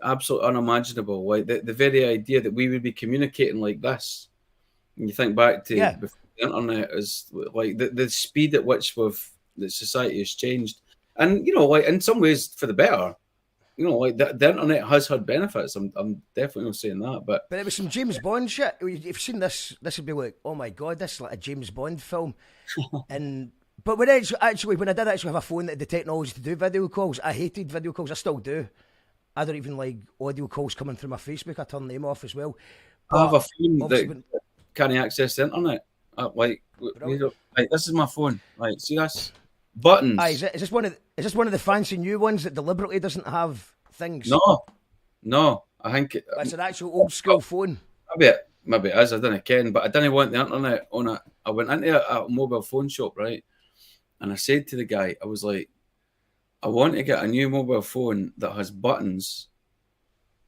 Absolutely unimaginable. Like the very idea that we would be communicating like this. And you think back to before the internet, is like the speed at which the society has changed. And, you know, like in some ways for the better. You know, like the internet has had benefits. I'm definitely not saying that, but it was some James Bond shit. If you've seen this would be like, oh my god, this is like a James Bond film. But when I did actually have a phone that had the technology to do video calls, I hated video calls. I still do. I don't even like audio calls coming through my Facebook. I turn them off as well. But I have a phone that can't access the internet. Like this is my phone. Like, see this? Buttons. Is this one of the fancy new ones that deliberately doesn't have things? No. I think it's an actual old school phone. Maybe it is. I don't know, but I didn't want the internet on it. I went into a mobile phone shop, right, and I said to the guy, I was like, I want to get a new mobile phone that has buttons,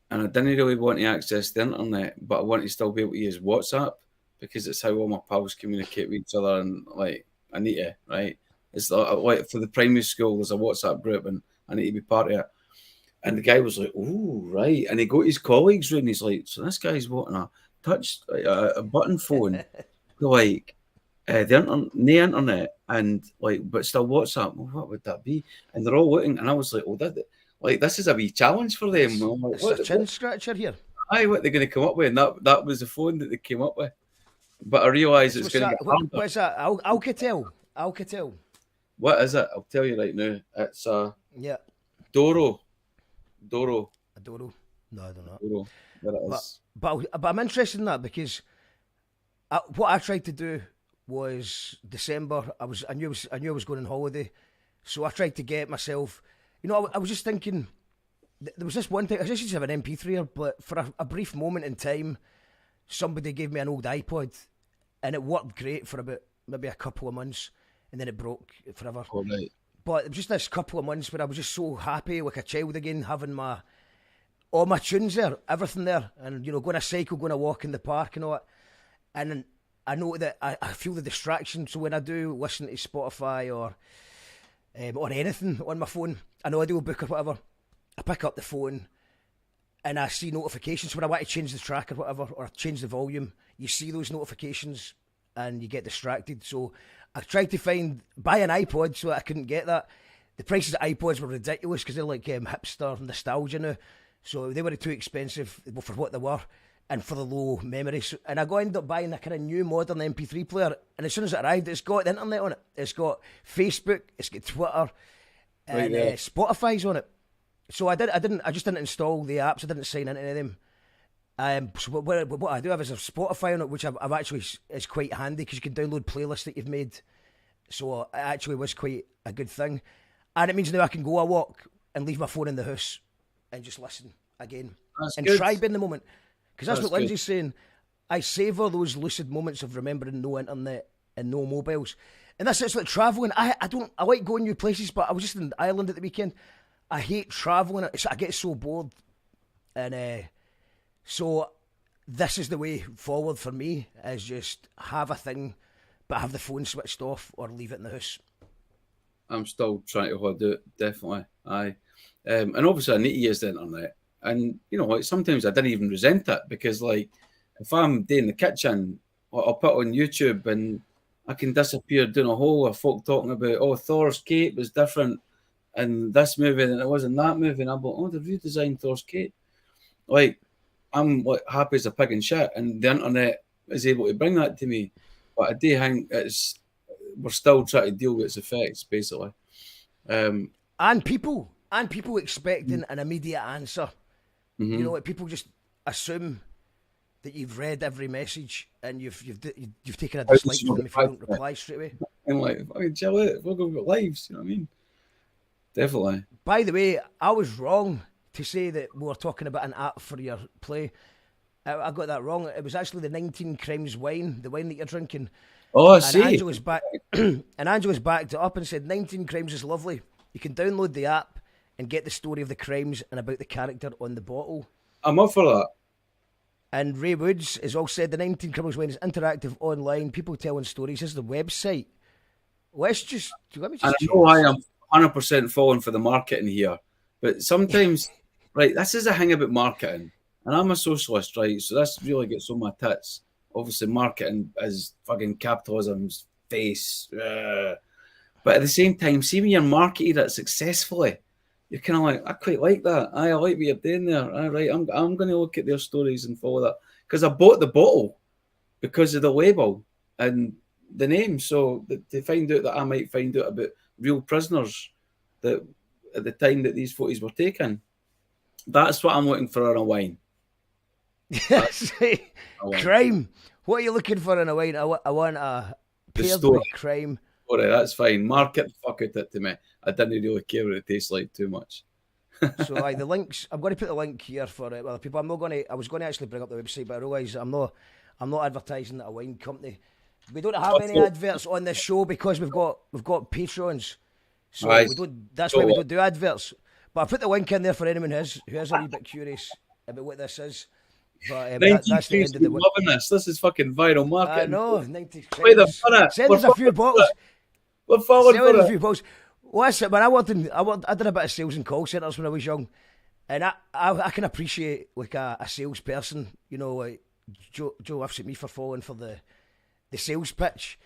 and I didn't really want to access the internet, but I want to still be able to use WhatsApp because it's how all my pals communicate with each other, and like I need to, right. It's like for the primary school, there's a WhatsApp group, and I need to be part of it. And the guy was like, "Oh, right." And he got his colleagues round. He's like, "So this guy's wanting a touch, a button phone, like the internet, and like, but still WhatsApp. Well, what would that be?" And they're all looking, and I was like, "Oh, this is a wee challenge for them." Like, it's a chin scratcher here. Aye, what they're going to come up with? And that was the phone that they came up with. But I realise it's going to get harder. What's that? Alcatel. What is it? I'll tell you right now. It's Doro. A Doro? No, I don't know. Doro. There it is. But I'm interested in that because what I tried to do was December. I knew I was going on holiday, so I tried to get myself. You know, I was just thinking. There was this one time I just used to have an MP3, but for a brief moment in time, somebody gave me an old iPod, and it worked great for about maybe a couple of months. And then it broke forever. Oh, right. But it was just this couple of months where I was just so happy, like a child again, having all my tunes there, everything there, and you know, going a cycle, going a walk in the park and all that. And I know that I feel the distraction. So when I do listen to Spotify or anything on my phone, an audiobook or whatever, I pick up the phone and I see notifications when I want to change the track or whatever, or change the volume. You see those notifications and you get distracted. So I tried to buy an iPod so I couldn't get that. The prices of iPods were ridiculous because they're like hipster nostalgia now. So they were too expensive for what they were and for the low memories. And I ended up buying a kind of new modern MP3 player. And as soon as it arrived, it's got the internet on it. It's got Facebook, it's got Twitter, and Spotify's on it. So I just didn't install the apps. I didn't sign into them. So what I do have is a Spotify on it, which I've actually is quite handy because you can download playlists that you've made. So it actually was quite a good thing, and it means now I can go a walk and leave my phone in the house and just listen again. That's and good. tribe in the moment, because that's what good. Lindsay's saying. I savour those lucid moments of remembering no internet and no mobiles, and that's it's like travelling. I like going new places, but I was just in Ireland at the weekend. I hate travelling. I get so bored, and so this is the way forward for me. Is just have a thing, but have the phone switched off or leave it in the house. I'm still trying to do it, definitely. Aye. And obviously I need to use the internet. And, you know, like sometimes I didn't even resent it because, like, if I'm doing the kitchen, I'll put it on YouTube and I can disappear doing a whole of folk talking about, oh, Thor's cape was different in this movie than it was in that movie. And I'm like, oh, they've redesigned Thor's cape. Like, I'm like happy as a pig in shit. And the internet is able to bring that to me. But I do think we're still trying to deal with its effects, basically. And people expecting an immediate answer. Mm-hmm. You know, like people just assume that you've read every message and you've taken a dislike to them if you don't reply straight away. I'm like, fucking chill out. We've got lives, you know what I mean? Definitely. By the way, I was wrong to say that we were talking about an app for your play. I got that wrong. It was actually the 19 Crimes wine, the wine that you're drinking. Oh, I see. And Angela's backed it up and said 19 Crimes is lovely. You can download the app and get the story of the crimes and about the character on the bottle. I'm up for that. And Ray Woods has all said the 19 Criminals wine is interactive online, people telling stories. This is the website. Let me just I know I am 100% falling for the marketing here, but sometimes, right, this is a thing about marketing, and I'm a socialist, right, so this really gets on my tits. Obviously, marketing is fucking capitalism's face. But at the same time, see when you're marketed it successfully, you're kind of like, I quite like that. I like what you're doing there. All right, I'm going to look at their stories and follow that. Because I bought the bottle because of the label and the name. So to find out that I might find out about real prisoners that at the time that these photos were taken, that's what I'm looking for in a wine. Crime. What are you looking for in a wine? I want a paired with crime. All right, that's fine. Market the fuck out it to me. I didn't really care what it tastes like too much. So, the links. I'm going to put the link here for other people. I was going to actually bring up the website, but I realise I'm not advertising at a wine company. We don't have any adverts on this show because we've got patrons. So we don't. That's why we don't do adverts. But I put the link in there for anyone who is a wee bit curious about what this is. But that's the end of the week. Loving this. This is fucking viral marketing. I know. 90 Send us a few bottles. We're following for a few bottles. Listen, man, I did a bit of sales in call centres when I was young, and I can appreciate like a salesperson. You know, like Joe laughs at me for falling for the sales pitch,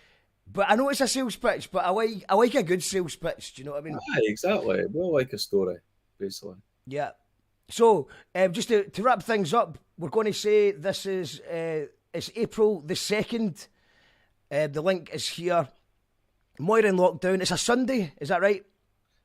but I know it's a sales pitch. But I like a good sales pitch. Do you know what I mean? Aye, exactly. We all like a story, basically. Yeah. So just to wrap things up, we're going to say this is it's April the 2nd. The link is here. Moira in lockdown. It's a Sunday, is that right?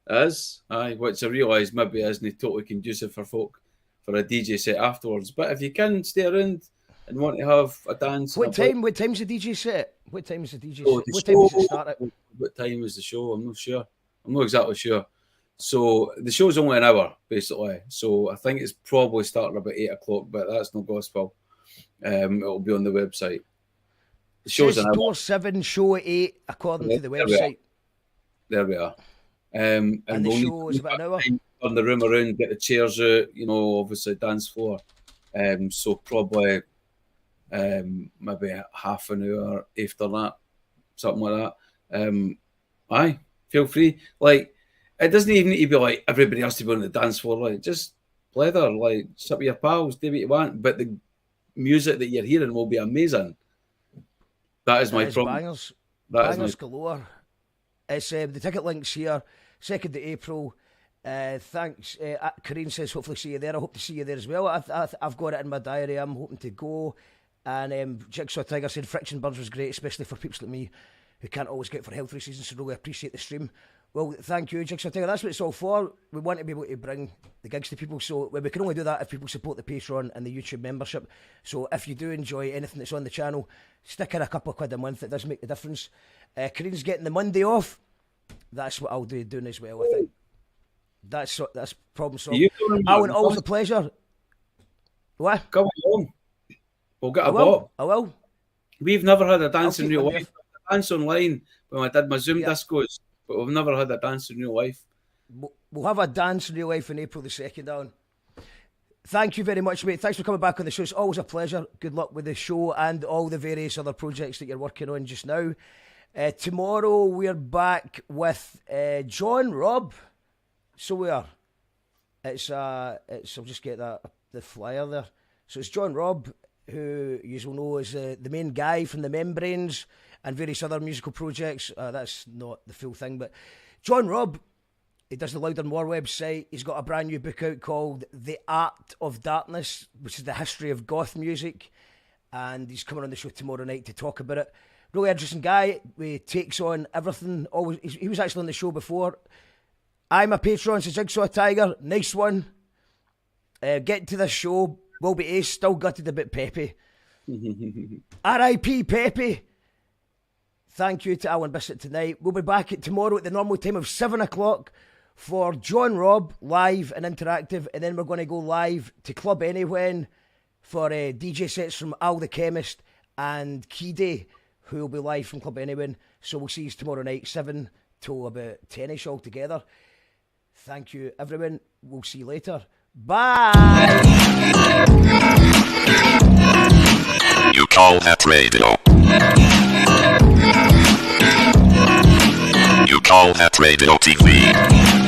It is. Aye, which I realise maybe isn't totally conducive for folk for a DJ set afterwards. But if you can stay around and want to have a dance. What time's the DJ set? What time is the DJ set? What time does it start at? What time is the show? I'm not sure. I'm not exactly sure. So the show's only an hour, basically. So I think it's probably starting about 8 o'clock, but that's no gospel. It'll be on the website. The show's an hour. Door 7, show 8, according to the website. There we are. And the show is about an hour. Turn the room around, get the chairs out, you know, obviously dance floor. So probably maybe half an hour after that, something like that. Aye, feel free. Like, it doesn't even need to be like everybody has to be on the dance floor. Like, just blether, like, sit with your pals, do what you want. But the music that you're hearing will be amazing. That is my problem. Bangers galore. It's the ticket link's here, 2nd of April. Thanks. Corrine says, hopefully see you there. I hope to see you there as well. I've got it in my diary. I'm hoping to go. And Jigsaw Tiger said Friction Birds was great, especially for people like me who can't always get for health reasons, so really appreciate the stream. Well, thank you, Jigsaw Tiger. That's what it's all for. We want to be able to bring the gigs to people, so we can only do that if people support the Patreon and the YouTube membership. So if you do enjoy anything that's on the channel, stick in a couple of quid a month. It does make a difference. Kareen's getting the Monday off. That's what I'll do doing as well, I think. That's problem solved. Alan, always a pleasure. What? Come along. We'll get a bop. I will. We've never had a dance in real life. I dance online when I did my Zoom discos, but we've never had a dance in real life. we'll have a dance in real life on April the 2nd, Alan. Thank you very much, mate. Thanks for coming back on the show. It's always a pleasure. Good luck with the show and all the various other projects that you're working on just now. Tomorrow we're back with John Robb. So we are. I'll just get the flyer there. So it's John Robb, who you will know as the main guy from the Membranes and various other musical projects. That's not the full thing, but John Robb, he does the Oran Mor website. He's got a brand new book out called The Art of Darkness, which is the history of goth music. And he's coming on the show tomorrow night to talk about it. Really interesting guy. He takes on everything. Always, he was actually on the show before. I'm a patron, so Jigsaw Tiger. Nice one. Get to this show. Will be ace. Still gutted a bit Pepe. R.I.P. Pepe. Thank you to Alan Bissett tonight. We'll be back tomorrow at the normal time of 7 o'clock for John Robb, live and interactive. And then we're going to go live to Club Anywhen for DJ sets from Al the Chemist and Key who will be live from Club Anywhen. So we'll see you tomorrow night, 7 till about 10ish altogether. Thank you, everyone. We'll see you later. Bye! You call that radio? You call that radio TV?